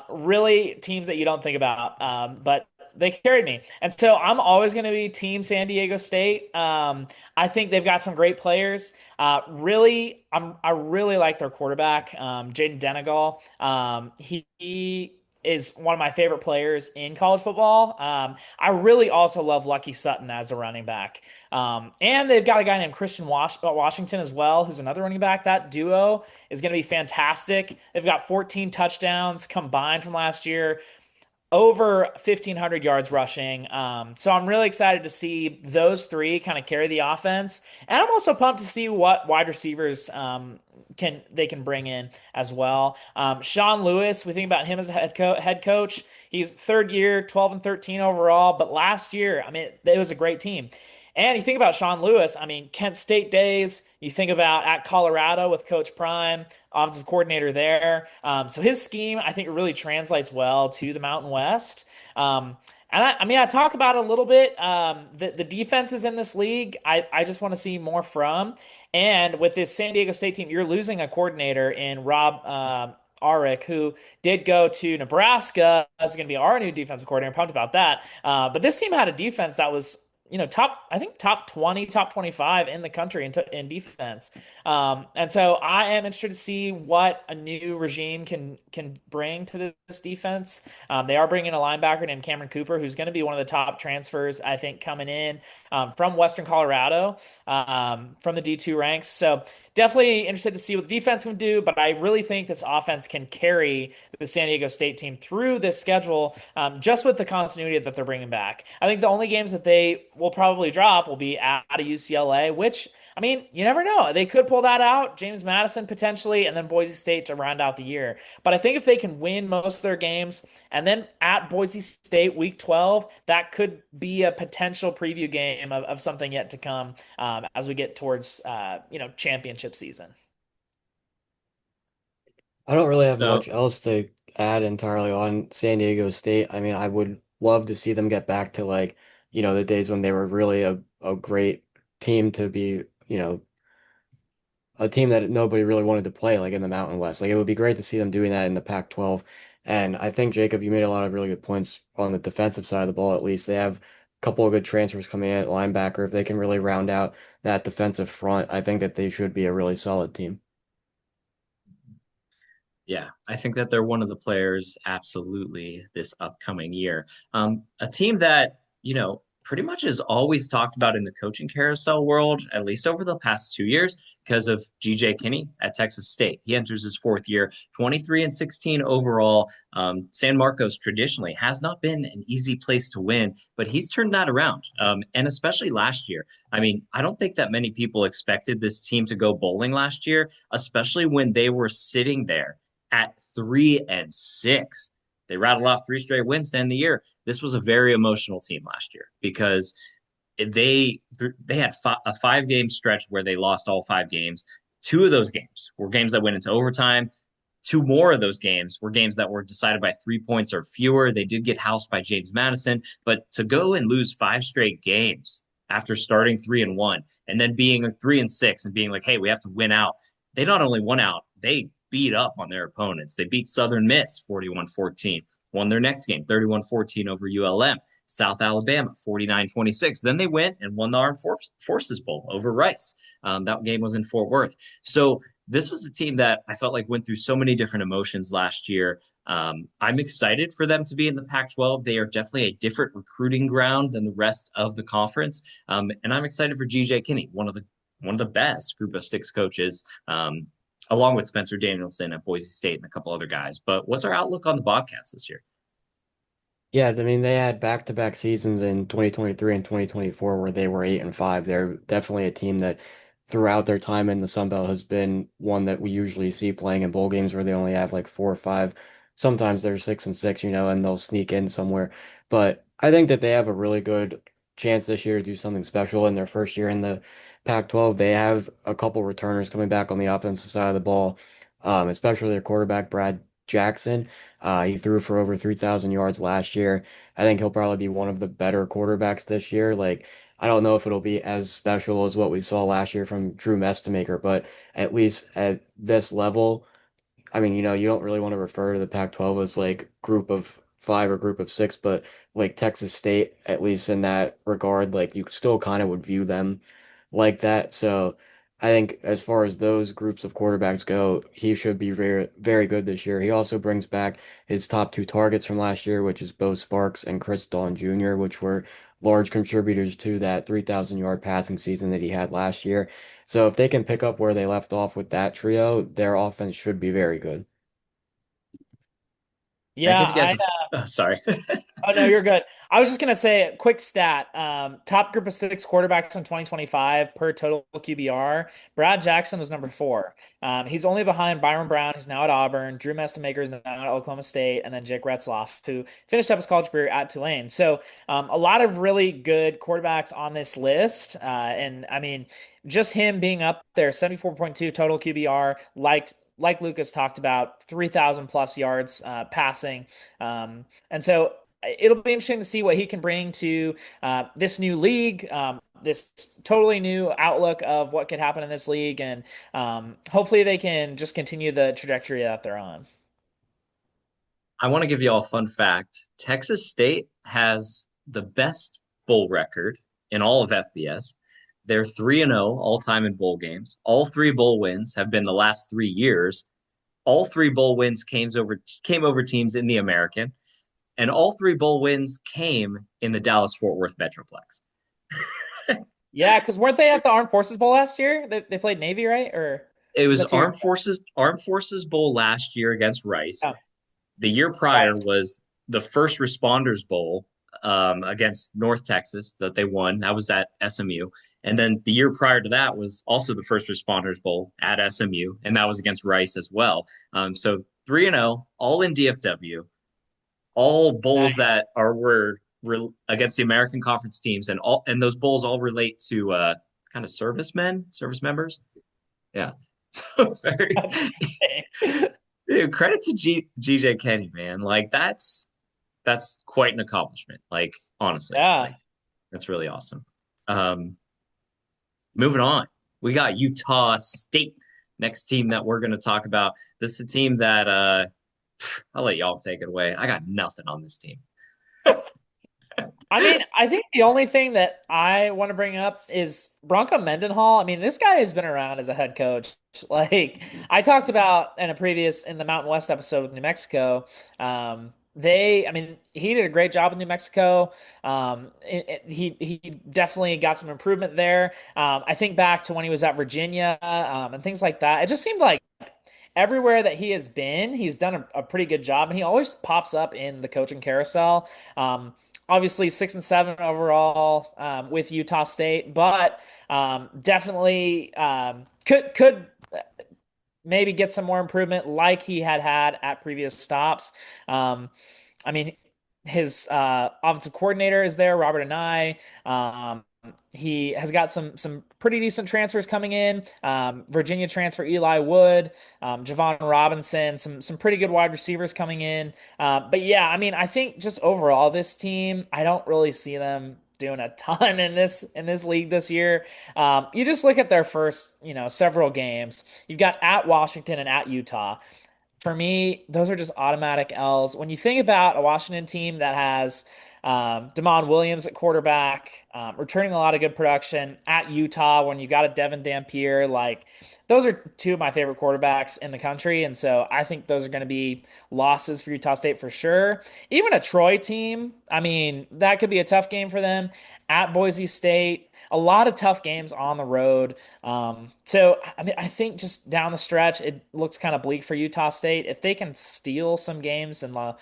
[SPEAKER 2] Really, teams that you don't think about, but they carried me, and so I'm always going to be Team San Diego State. I think they've got some great players. I really like their quarterback, Jaden Denegal. He is one of my favorite players in college football. I really also love Lucky Sutton as a running back. And they've got a guy named Christian Washington as well, who's another running back. That duo is going to be fantastic. They've got 14 touchdowns combined from last year. over 1,500 yards rushing. So I'm really excited to see those three kind of carry the offense. And I'm also pumped to see what wide receivers can bring in as well. Sean Lewis, we think about him as a head coach. He's third year, 12 and 13 overall. But last year, I mean, it was a great team. And you think about Sean Lewis, I mean, Kent State days, you think about at Colorado with Coach Prime, offensive coordinator there. So his scheme, I think, really translates well to the Mountain West. And I mean, I talk about it a little bit. The defenses in this league, I just want to see more from. And with this San Diego State team, you're losing a coordinator in Rob Arick, who did go to Nebraska as going to be our new defensive coordinator. I'm pumped about that. But this team had a defense that was I think top 20, top 25 in the country in defense. And so I am interested to see what a new regime can bring to this defense. They are bringing a linebacker named Cameron Cooper, who's going to be one of the top transfers, I think, coming in from Western Colorado, from the D2 ranks. So definitely interested to see what the defense can do, but I really think this offense can carry the San Diego State team through this schedule, just with the continuity that they're bringing back. I think the only games that they will probably drop will be at a UCLA, which, I mean, you never know. They could pull that out, James Madison potentially, and then Boise State to round out the year. But I think if they can win most of their games, and then at Boise State week 12, that could be a potential preview game of something yet to come as we get towards championship season.
[SPEAKER 3] I don't really have
[SPEAKER 1] So
[SPEAKER 3] much else to add entirely on San Diego State. I mean, I would love to see them get back to like, the days when they were really a great team to be, a team that nobody really wanted to play like in the Mountain West. Like it would be great to see them doing that in the Pac-12. And I think Jacob, you made a lot of really good points on the defensive side of the ball. At least they have a couple of good transfers coming in at linebacker. If they can really round out that defensive front, I think that they should be a really solid team.
[SPEAKER 1] yeah, I think that they're one of the players absolutely this upcoming year. A team that, pretty much is always talked about in the coaching carousel world, at least over the past 2 years, because of GJ Kinney at Texas State. He enters his fourth year, 23 and 16 overall. San Marcos traditionally has not been an easy place to win, but he's turned that around. And especially last year. I mean, I don't think that many people expected this team to go bowling last year, especially when they were sitting there at 3-6. They rattled off three straight wins to end the year. This was a very emotional team last year because they had a 5 game stretch where they lost all 5 games. 2 of those games were games that went into overtime. 2 more of those games were games that were decided by 3 points or fewer. They did get housed by James Madison, but to go and lose 5 straight games after starting 3-1 and then being 3-6 and being like, hey, we have to win out. They not only won out, they beat up on their opponents. They beat Southern Miss 41-14, won their next game 31-14 over ULM. South Alabama 49-26. Then they went and won the Armed Forces Bowl over Rice. That game was in Fort Worth. So this was a team that I felt like went through so many different emotions last year. I'm excited for them to be in the Pac-12. They are definitely a different recruiting ground than the rest of the conference. And I'm excited for GJ Kinney, one of the best group of 6 coaches, along with Spencer Danielson at Boise State and a couple other guys. But what's our outlook on the Bobcats this year?
[SPEAKER 3] Yeah, I mean they had back-to-back seasons in 2023 and 2024 where they were 8-5. They're definitely a team that throughout their time in the Sun Belt has been one that we usually see playing in bowl games where they only have like 4 or 5. Sometimes they're 6-6, and they'll sneak in somewhere. But I think that they have a really good chance this year to do something special in their first year in the Pac-12. They have a couple returners coming back on the offensive side of the ball, especially their quarterback, Brad Jackson. He threw for over 3,000 yards last year. I think he'll probably be one of the better quarterbacks this year. Like, I don't know if it'll be as special as what we saw last year from Drew Mestemaker, but at least at this level, I mean, you don't really want to refer to the Pac-12 as like group of 5 or group of 6, but like Texas State, at least in that regard, like you still kind of would view them like that. So I think as far as those groups of quarterbacks go, he should be very, very good this year. He also brings back his top 2 targets from last year, which is Bo Sparks and Chris Dawn Jr., which were large contributors to that 3,000-yard passing season that he had last year. So if they can pick up where they left off with that trio, their offense should be very good.
[SPEAKER 1] And I
[SPEAKER 2] Yeah,
[SPEAKER 1] give you guys a sorry.
[SPEAKER 2] oh no, you're good. I was just gonna say a quick stat. Top group of six quarterbacks in 2025 per total QBR. Brad Jackson was number four. He's only behind Byron Brown, who's now at Auburn, Drew Messamaker is now at Oklahoma State, and then Jake Retzloff, who finished up his college career at Tulane. So a lot of really good quarterbacks on this list. And I mean, just him being up there, 74.2 total QBR, like Lucas talked about, 3,000 plus yards passing. And so it'll be interesting to see what he can bring to this new league, this totally new outlook of what could happen in this league, and hopefully they can just continue the trajectory that they're on.
[SPEAKER 1] I want to give you all a fun fact. Texas State has the best bowl record in all of FBS. They're 3-0 all time in bowl games. All three bowl wins have been the last 3 years. All three bowl wins came over teams in the American, and all three bowl wins came in the Dallas Fort Worth Metroplex.
[SPEAKER 2] Yeah, because weren't they at the Armed Forces Bowl last year? They played Navy, right? Or
[SPEAKER 1] It
[SPEAKER 2] was
[SPEAKER 1] was
[SPEAKER 2] that 2 years
[SPEAKER 1] Armed Forces Bowl last year against Rice.
[SPEAKER 2] ago?
[SPEAKER 1] The year prior
[SPEAKER 2] Right.
[SPEAKER 1] was the First Responders Bowl against North Texas that they won. That was at SMU. And then the year prior to that was also the First Responders Bowl at SMU, and that was against Rice as well. So 3-0, all in DFW, all bowls
[SPEAKER 2] Nice.
[SPEAKER 1] that were against the American Conference teams, and those bowls all relate to kind of service members. Yeah. So very dude, credit to GJ Kenny, man. Like that's quite an accomplishment. Like honestly,
[SPEAKER 2] Yeah.
[SPEAKER 1] like that's really awesome. Um, moving on, we got Utah State next team that we're going to talk about. This is a team that I'll let y'all take it away. I got nothing on this team.
[SPEAKER 2] I mean, I think the only thing that I want to bring up is Bronco Mendenhall. I mean, this guy has been around as a head coach. Like I talked about in the Mountain West episode with New Mexico. I mean, he did a great job in New Mexico. He definitely got some improvement there. I think back to when he was at Virginia, and things like that. It just seemed like everywhere that he has been, he's done a pretty good job, and he always pops up in the coaching carousel. Obviously 6-7 overall with Utah State, but definitely could maybe get some more improvement like he had at previous stops. I mean, his offensive coordinator is there, Robert Anai. He has got some pretty decent transfers coming in. Virginia transfer Eli Wood, Javon Robinson, some pretty good wide receivers coming in. But yeah, I mean, I think just overall this team, I don't really see them doing a ton in this league this year. You just look at their first, several games. You've got at Washington and at Utah. For me, those are just automatic L's. When you think about a Washington team that has Damon Williams at quarterback, returning a lot of good production at Utah, when you got a Devin Dampier, like those are two of my favorite quarterbacks in the country. And so I think those are going to be losses for Utah State for sure. Even a Troy team, I mean, that could be a tough game for them at Boise State. A lot of tough games on the road. So I mean, I think just down the stretch, it looks kind of bleak for Utah State. If they can steal some games in the,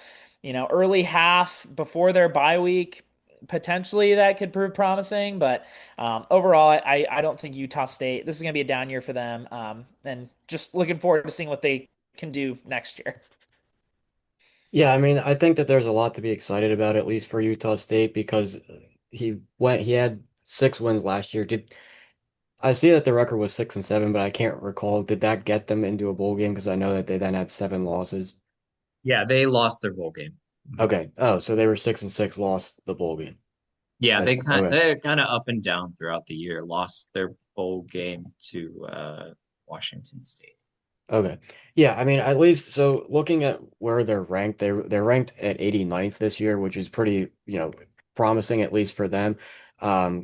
[SPEAKER 2] early half before their bye week, potentially that could prove promising. But overall, I don't think Utah State. This is going to be a down year for them. And just looking forward to seeing what they can do next year.
[SPEAKER 3] Yeah, I mean, I think that there's a lot to be excited about, at least for Utah State, because he had 6 wins last year. Did I see that the record was 6-7, but I can't recall. Did that get them into a bowl game? Because I know that they then had 7 losses.
[SPEAKER 1] Yeah, they lost their bowl game.
[SPEAKER 3] Okay. Oh, so they were 6-6, lost the bowl game.
[SPEAKER 1] Yeah,
[SPEAKER 3] I see. Okay.
[SPEAKER 1] they're kind of up and down throughout the year. Lost their bowl game to Washington State.
[SPEAKER 3] Okay. Yeah, I mean, at least so looking at where they're ranked, they're ranked at 89th this year, which is pretty, promising at least for them.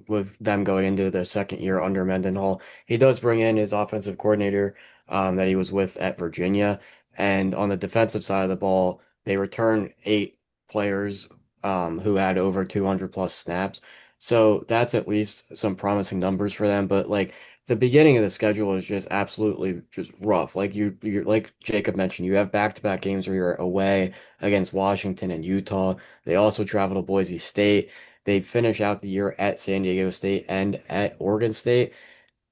[SPEAKER 3] With them going into their second year under Mendenhall. He does bring in his offensive coordinator that he was with at Virginia. And on the defensive side of the ball, they return 8 players who had over 200 plus snaps. So that's at least some promising numbers for them. But like the beginning of the schedule is just absolutely just rough. Like you're like Jacob mentioned, you have back-to-back games where you're away against Washington and Utah. They also travel to Boise State. They finish out the year at San Diego State and at Oregon State.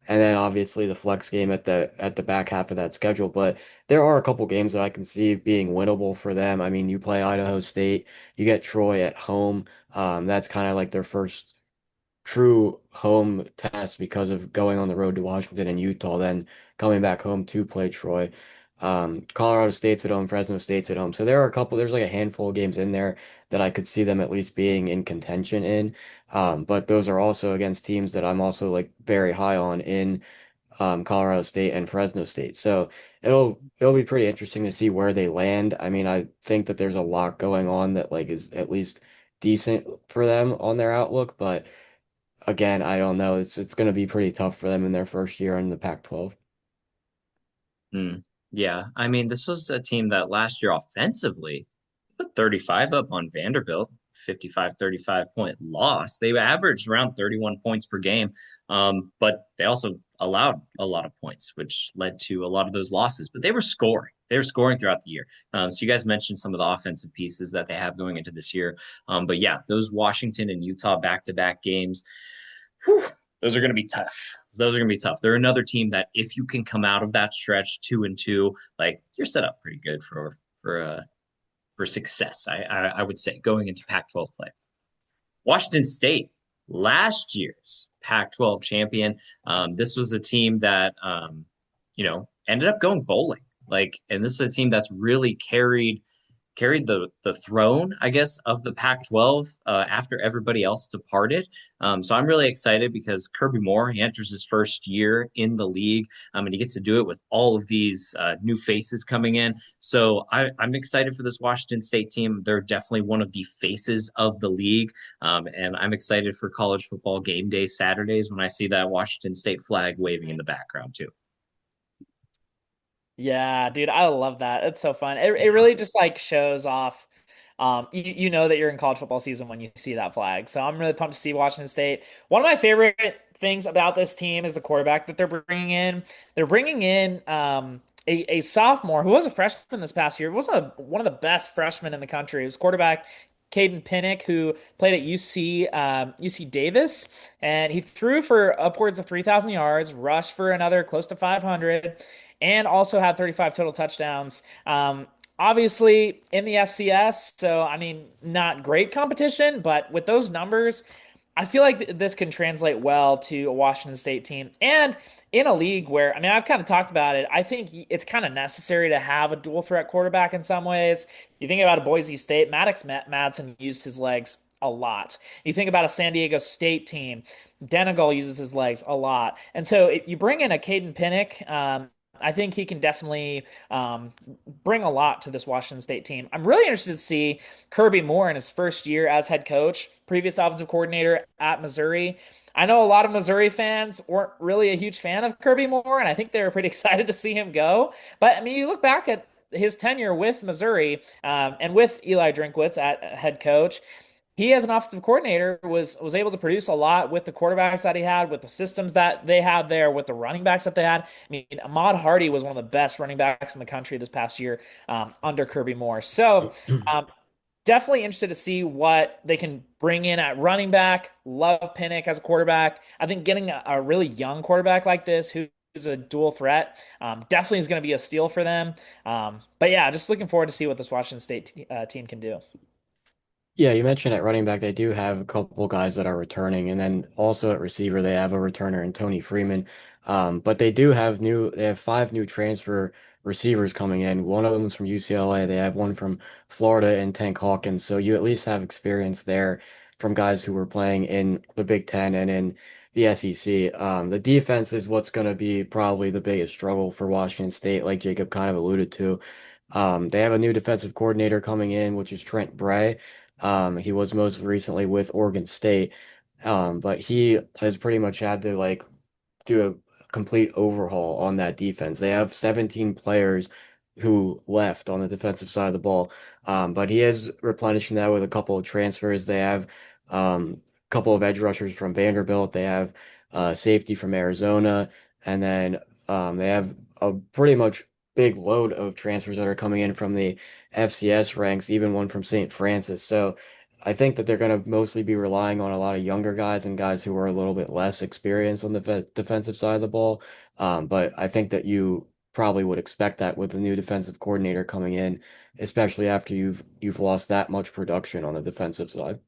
[SPEAKER 3] And then obviously the flex game at the back half of that schedule. But there are a couple games that I can see being winnable for them. I mean, you play Idaho State, you get Troy at home. That's kind of like their first true home test because of going on the road to Washington and Utah, then coming back home to play Troy. Colorado State's at home, Fresno State's at home. So there's like a handful of games in there that I could see them at least being in contention in. But those are also against teams that I'm also like very high on in Colorado State and Fresno State. So it'll be pretty interesting to see where they land. I mean, I think that there's a lot going on that like is at least decent for them on their outlook, but again, I don't know. It's going to be pretty tough for them in their first year in the Pac-12.
[SPEAKER 1] Hmm. Yeah, I mean, this was a team that last year offensively put 35 up on Vanderbilt, 55-35 point loss. They averaged around 31 points per game, but they also allowed a lot of points, which led to a lot of those losses. But they were scoring. They were scoring throughout the year. So you guys mentioned some of the offensive pieces that they have going into this year. But yeah, those Washington and Utah back-to-back games, whew, those are going to be tough. Those are going to be tough. They're another team that if you can come out of that stretch 2-2, like you're set up pretty good for success. I would say going into Pac-12 play. Washington State, last year's Pac-12 champion. This was a team that ended up going bowling. And this is a team that's really carried the throne, I guess, of the Pac-12 after everybody else departed. So I'm really excited because Kirby Moore, he enters his first year in the league, and he gets to do it with all of these new faces coming in. So I'm excited for this Washington State team. They're definitely one of the faces of the league, and I'm excited for college football game day Saturdays when I see that Washington State flag waving in the background too.
[SPEAKER 2] Yeah, dude, I love that. It's so fun. It
[SPEAKER 1] Yeah.
[SPEAKER 2] really just like shows off. You know that you're in college football season when you see that flag. So I'm really pumped to see Washington State. One of my favorite things about this team is the quarterback that they're bringing in. They're bringing in a sophomore who was a freshman this past year. Was one of the best freshmen in the country. It was quarterback Caden Pinnick, who played at UC Davis, and he threw for upwards of 3,000 yards, rushed for another close to 500, and also had 35 total touchdowns. Obviously in the FCS, so I mean, not great competition, but with those numbers, I feel like this can translate well to a Washington State team. And in a league where, I mean, I've kind of talked about it, I think it's kind of necessary to have a dual threat quarterback in some ways. You think about a Boise State, Maddox Madsen used his legs a lot. You think about a San Diego State team, Denegal uses his legs a lot. And so if you bring in a Caden Pinnick, I think he can definitely bring a lot to this Washington State team. I'm really interested to see Kirby Moore in his first year as head coach, previous offensive coordinator at Missouri. I know a lot of Missouri fans weren't really a huge fan of Kirby Moore, and I think they were pretty excited to see him go. But I mean, you look back at his tenure with Missouri and with Eli Drinkwitz at head coach, he as an offensive coordinator was able to produce a lot with the quarterbacks that he had, with the systems that they had there, with the running backs that they had. I mean, Ahmad Hardy was one of the best running backs in the country this past year under Kirby Moore. So um, definitely interested to see what they can bring in at running back. Love Pinnick as a quarterback. I think getting a really young quarterback like this who's a dual threat definitely is going to be a steal for them. But yeah, just looking forward to see what this Washington State team can do.
[SPEAKER 3] Yeah, you mentioned at running back they do have a couple guys that are returning, and then also at receiver they have a returner in Tony Freeman. But they have five new transfer receivers coming in. One of them is from UCLA. They have one from Florida and Tank Hawkins. So you at least have experience there from guys who were playing in the Big Ten and in the SEC. The defense is what's going to be probably the biggest struggle for Washington State, like Jacob kind of alluded to. They have a new defensive coordinator coming in, which is Trent Bray. He was most recently with Oregon State, but he has pretty much had to like do a complete overhaul on that defense. They have 17 players who left on the defensive side of the ball, but he is replenishing that with a couple of transfers. They have a couple of edge rushers from Vanderbilt. They have safety from Arizona. and then they have a pretty much big load of transfers that are coming in from the FCS ranks, even one from St. Francis. So I think that they're going to mostly be relying on a lot of younger guys and guys who are a little bit less experienced on the defensive side of the ball. But I think that you probably would expect that with the new defensive coordinator coming in, especially after you've lost that much production on the defensive side.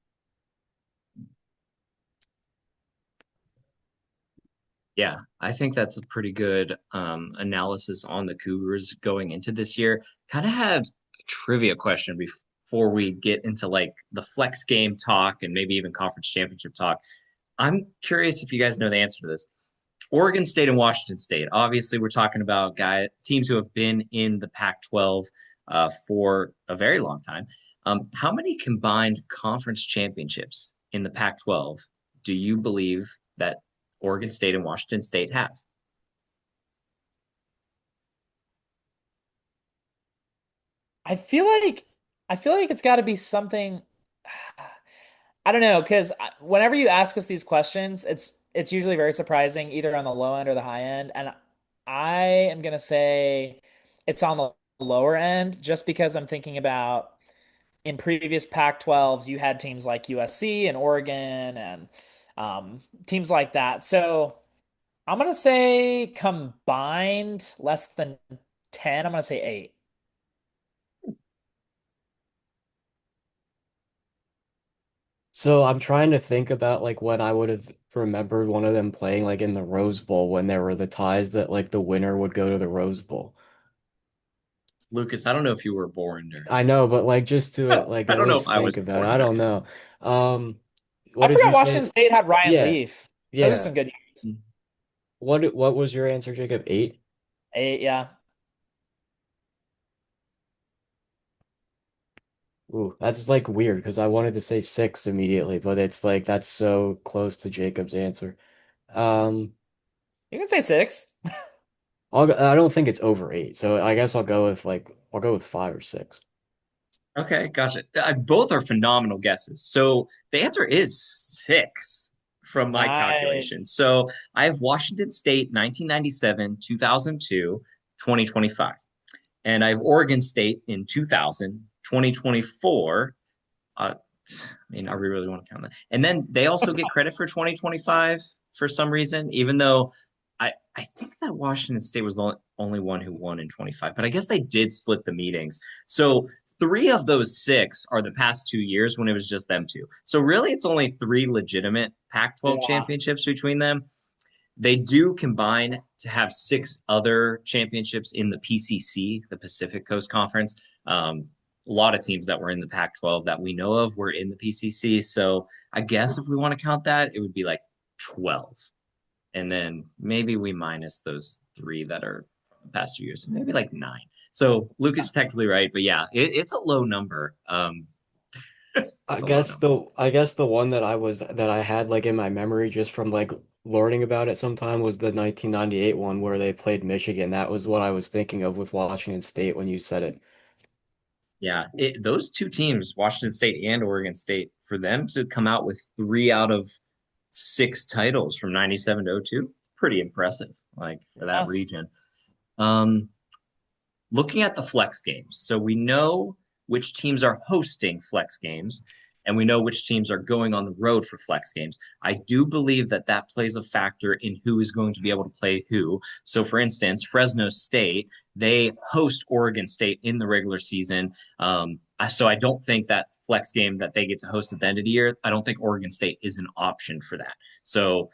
[SPEAKER 1] Yeah, I think that's a pretty good analysis on the Cougars going into this year. Kind of had a trivia question before we get into like the flex game talk and maybe even conference championship talk. I'm curious if you guys know the answer to this. Oregon State and Washington State. Obviously, we're talking about teams who have been in the Pac-12 for a very long time. How many combined conference championships in the Pac-12 do you believe that Oregon State and Washington State have?
[SPEAKER 2] I feel like I feel like it's got to be something. I don't know, because whenever you ask us these questions, it's usually very surprising, either on the low end or the high end. And I am gonna say it's on the lower end, just because I'm thinking about in previous Pac-12s, you had teams like USC and Oregon and teams like that. So I'm gonna say combined less than 10. I'm gonna say eight.
[SPEAKER 3] So I'm trying to think about like when I would have remembered one of them playing like in the Rose Bowl when there were the ties that like the winner would go to the Rose Bowl.
[SPEAKER 1] Lucas, I don't know if you were born during.
[SPEAKER 3] I know, but like just to like
[SPEAKER 1] I
[SPEAKER 3] at
[SPEAKER 1] don't know if
[SPEAKER 3] least
[SPEAKER 1] I
[SPEAKER 3] think
[SPEAKER 1] was
[SPEAKER 3] about it.
[SPEAKER 1] born
[SPEAKER 3] I
[SPEAKER 1] during.
[SPEAKER 3] don't know. Um, what
[SPEAKER 2] I
[SPEAKER 3] did
[SPEAKER 2] forgot
[SPEAKER 3] you
[SPEAKER 2] Washington
[SPEAKER 3] say?
[SPEAKER 2] State had Ryan
[SPEAKER 3] Yeah,
[SPEAKER 2] Leaf. Those are
[SPEAKER 3] yeah.
[SPEAKER 2] some good years.
[SPEAKER 3] What was your answer, Jacob? Eight?
[SPEAKER 2] Eight, yeah.
[SPEAKER 3] Ooh, that's like weird because I wanted to say six immediately, but it's like that's so close to Jacob's answer. Um,
[SPEAKER 2] You can say six.
[SPEAKER 3] I don't think it's over eight, so I guess I'll go with five or six.
[SPEAKER 1] Okay, gotcha. Both are phenomenal guesses. So the answer is six from my calculation.
[SPEAKER 2] Nice.
[SPEAKER 1] So I have Washington State 1997, 2002, 2025. And I have Oregon State in 2000, 2024. I mean, are we really want to count that? And then they also get credit for 2025 for some reason, even though I think that Washington State was the only one who won in 25, but I guess they did split the meetings. So three of those six are the past 2 years when it was just them two. So really, it's only three legitimate Pac-12
[SPEAKER 2] Yeah.
[SPEAKER 1] championships between them. They do combine to have six other championships in the PCC, the Pacific Coast Conference. A lot of teams that were in the Pac-12 that we know of were in the PCC. So I guess if we want to count that, it would be like 12. And then maybe we minus those three that are the past 2 years, so maybe like nine. So Lucas is technically right, but yeah, it's a low number. It's a low number.
[SPEAKER 3] I guess the one that I had like in my memory just from like learning about it sometime was the 1998 one where they played Michigan. That was what I was thinking of with Washington State when you said it.
[SPEAKER 1] Yeah, those two teams, Washington State and Oregon State, for them to come out with three out of six titles from 97 to 02, pretty impressive, like for that
[SPEAKER 2] Yeah.
[SPEAKER 1] region. Um, Looking at the flex games, so we know which teams are hosting flex games, and we know which teams are going on the road for flex games. I do believe that that plays a factor in who is going to be able to play who. So, for instance, Fresno State, they host Oregon State in the regular season. So I don't think that flex game that they get to host at the end of the year, I don't think Oregon State is an option for that. So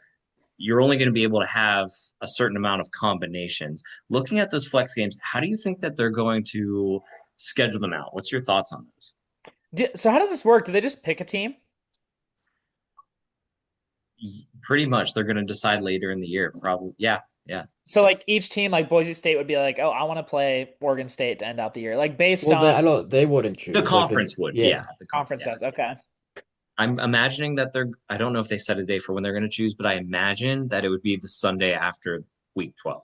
[SPEAKER 1] you're only going to be able to have a certain amount of combinations. Looking at those flex games, how do you think that they're going to schedule them out? What's your thoughts on those?
[SPEAKER 2] So how does this work? Do they just pick a team?
[SPEAKER 1] Pretty much, they're going to decide later in the year. Probably, yeah, yeah.
[SPEAKER 2] So like each team, like Boise State would be like, oh, I want to play Oregon State to end out the year, like based
[SPEAKER 3] Well,
[SPEAKER 2] on
[SPEAKER 3] they wouldn't
[SPEAKER 1] The
[SPEAKER 3] choose like the
[SPEAKER 1] conference would,
[SPEAKER 3] yeah.
[SPEAKER 1] yeah,
[SPEAKER 2] conference
[SPEAKER 1] yeah.
[SPEAKER 2] says. Okay.
[SPEAKER 1] I'm imagining that they're. I don't know if they set a day for when they're going to choose, but I imagine that it would be the Sunday after week 12.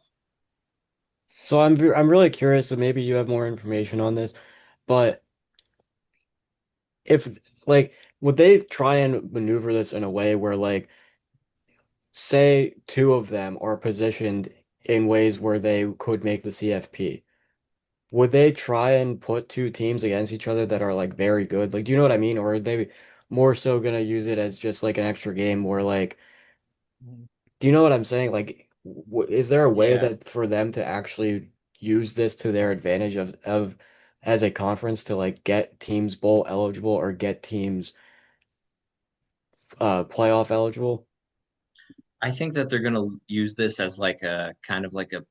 [SPEAKER 3] So I'm really curious, so maybe you have more information on this, but if like would they try and maneuver this in a way where like say two of them are positioned in ways where they could make the CFP. Would they try and put two teams against each other that are like very good? Like, do you know what I mean? Or are they more so gonna use it as just like an extra game where like,
[SPEAKER 2] Mhm.
[SPEAKER 3] do you know what I'm saying? Like, w is there a way
[SPEAKER 1] Yeah.
[SPEAKER 3] that for them to actually use this to their advantage of as a conference to like get teams bowl eligible or get teams playoff eligible?
[SPEAKER 1] I think that they're going to use this as like a kind of like a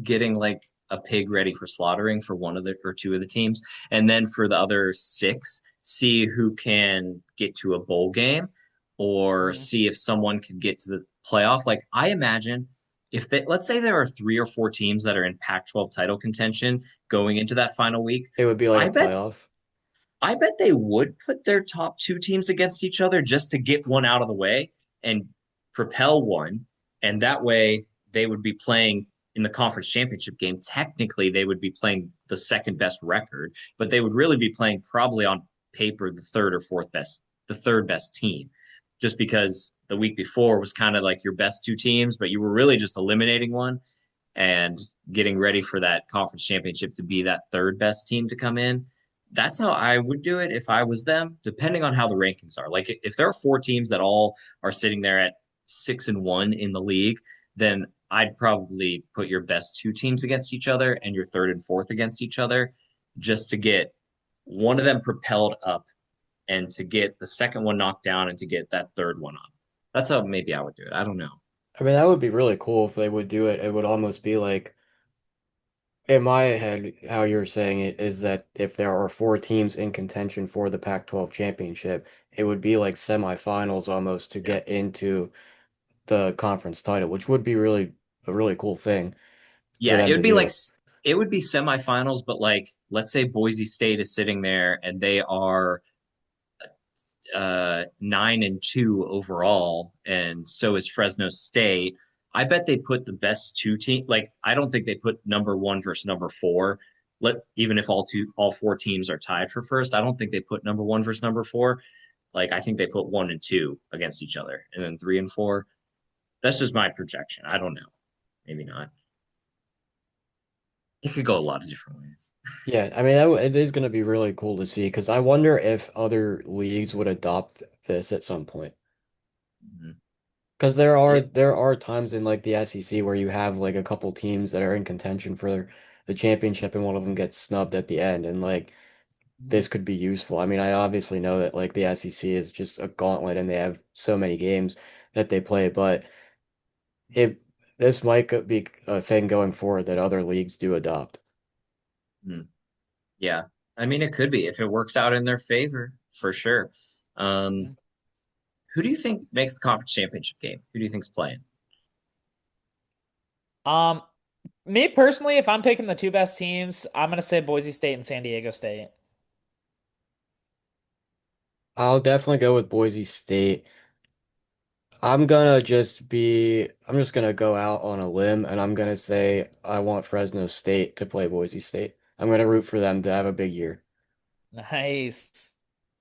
[SPEAKER 1] getting like a pig ready for slaughtering for one of the or two of the teams, and then for the other six, see who can get to a bowl game or
[SPEAKER 2] Mhm.
[SPEAKER 1] see if someone can get to the playoff. Like I imagine if they let's say there are three or four teams that are in Pac-12 title contention going into that final week,
[SPEAKER 3] It would be like a
[SPEAKER 1] I bet
[SPEAKER 3] playoff.
[SPEAKER 1] I bet they would put their top two teams against each other just to get one out of the way and propel one. And that way they would be playing in the conference championship game. Technically, they would be playing the second best record, but they would really be playing probably on paper the third best team, just because the week before was kind of like your best two teams, but you were really just eliminating one and getting ready for that conference championship to be that third best team to come in. That's how I would do it if I was them, depending on how the rankings are. Like if there are four teams that all are sitting there at 6-1 in the league, then I'd probably put your best two teams against each other and your third and fourth against each other just to get one of them propelled up and to get the second one knocked down and to get that third one up. That's how maybe I would do it. I don't know.
[SPEAKER 3] I mean, that would be really cool if they would do it. It would almost be like, in my head, how you're saying it is that if there are four teams in contention for the Pac-12 championship, it would be like semifinals almost to
[SPEAKER 1] Yeah.
[SPEAKER 3] get into the conference title, which would be really a really cool thing for
[SPEAKER 1] Yeah,
[SPEAKER 3] them
[SPEAKER 1] it
[SPEAKER 3] to
[SPEAKER 1] would be like
[SPEAKER 3] do.
[SPEAKER 1] it would be semifinals, but like let's say Boise State is sitting there and they are 9-2 overall, and so is Fresno State. I bet they put the best two team. Like I don't think they put number one versus number four. Even if all four teams are tied for first, I don't think they put number one versus number four. Like I think they put one and two against each other, and then three and four. That's just my projection. I don't know. Maybe not. It could go a lot of different ways.
[SPEAKER 3] Yeah, I mean, it is going to be really cool to see because I wonder if other leagues would adopt this at some point.
[SPEAKER 1] Mhm.
[SPEAKER 3] Because
[SPEAKER 1] Yeah.
[SPEAKER 3] there are times in like the SEC where you have like a couple teams that are in contention for the championship and one of them gets snubbed at the end and like
[SPEAKER 2] Mhm.
[SPEAKER 3] this could be useful. I mean, I obviously know that like the SEC is just a gauntlet and they have so many games that they play, but it this might be a thing going forward that other leagues do adopt.
[SPEAKER 1] Mhm. Yeah. I mean, it could be if it works out in their favor, for sure. Um,
[SPEAKER 2] Mhm.
[SPEAKER 1] who do you think makes the conference championship game? Who do you think's playing?
[SPEAKER 2] Um, Me personally, if I'm picking the two best teams, I'm gonna say Boise State and San Diego State.
[SPEAKER 3] I'll definitely go with Boise State. I'm just gonna go out on a limb and I'm gonna say I want Fresno State to play Boise State. I'm gonna root for them to have a big year.
[SPEAKER 2] Nice.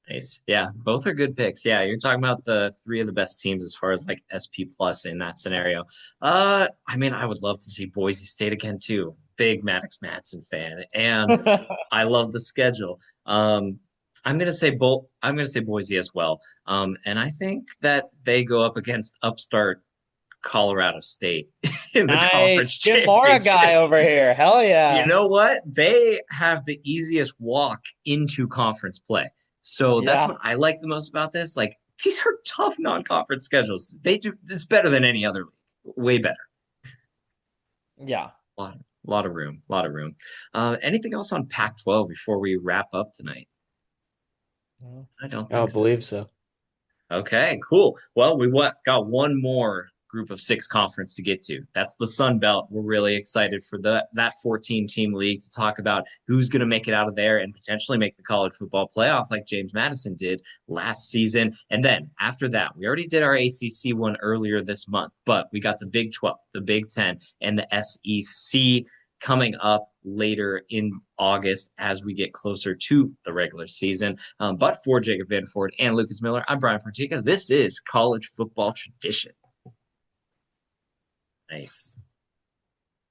[SPEAKER 1] Nice. Yeah, both are good picks. Yeah, you're talking about the three of the best teams as far as like SP plus in that scenario. I mean, I would love to see Boise State again too. Big Maddox Madsen fan, and I love the schedule. I'm gonna say Boise as well. And I think that they go up against upstart Colorado State in the conference
[SPEAKER 2] Nice. Jim Mora
[SPEAKER 1] championship.
[SPEAKER 2] guy over here. Hell
[SPEAKER 1] You
[SPEAKER 2] yeah.
[SPEAKER 1] know what? They have the easiest walk into conference play. So that's
[SPEAKER 2] Yeah.
[SPEAKER 1] what I like the most about this. Like these are tough non-conference schedules. They do it's better than any other league. Way better.
[SPEAKER 2] Yeah.
[SPEAKER 1] Lot of room. Lot of room. Anything else on Pac-12 before we wrap up tonight? I don't
[SPEAKER 3] I don't
[SPEAKER 1] think so.
[SPEAKER 3] believe so.
[SPEAKER 1] Okay, cool. Well, got one more group of six conference to get to. That's the Sun Belt. We're really excited for that 14 team league to talk about who's going to make it out of there and potentially make the college football playoff like James Madison did last season. And then after that, we already did our ACC one earlier this month, but we got the Big 12, the Big 10, and the SEC coming up later in August as we get closer to the regular season. But for Jacob Vanderford and Lucas Miller, I'm Brian Partika. This is College Football Tradition. Nice.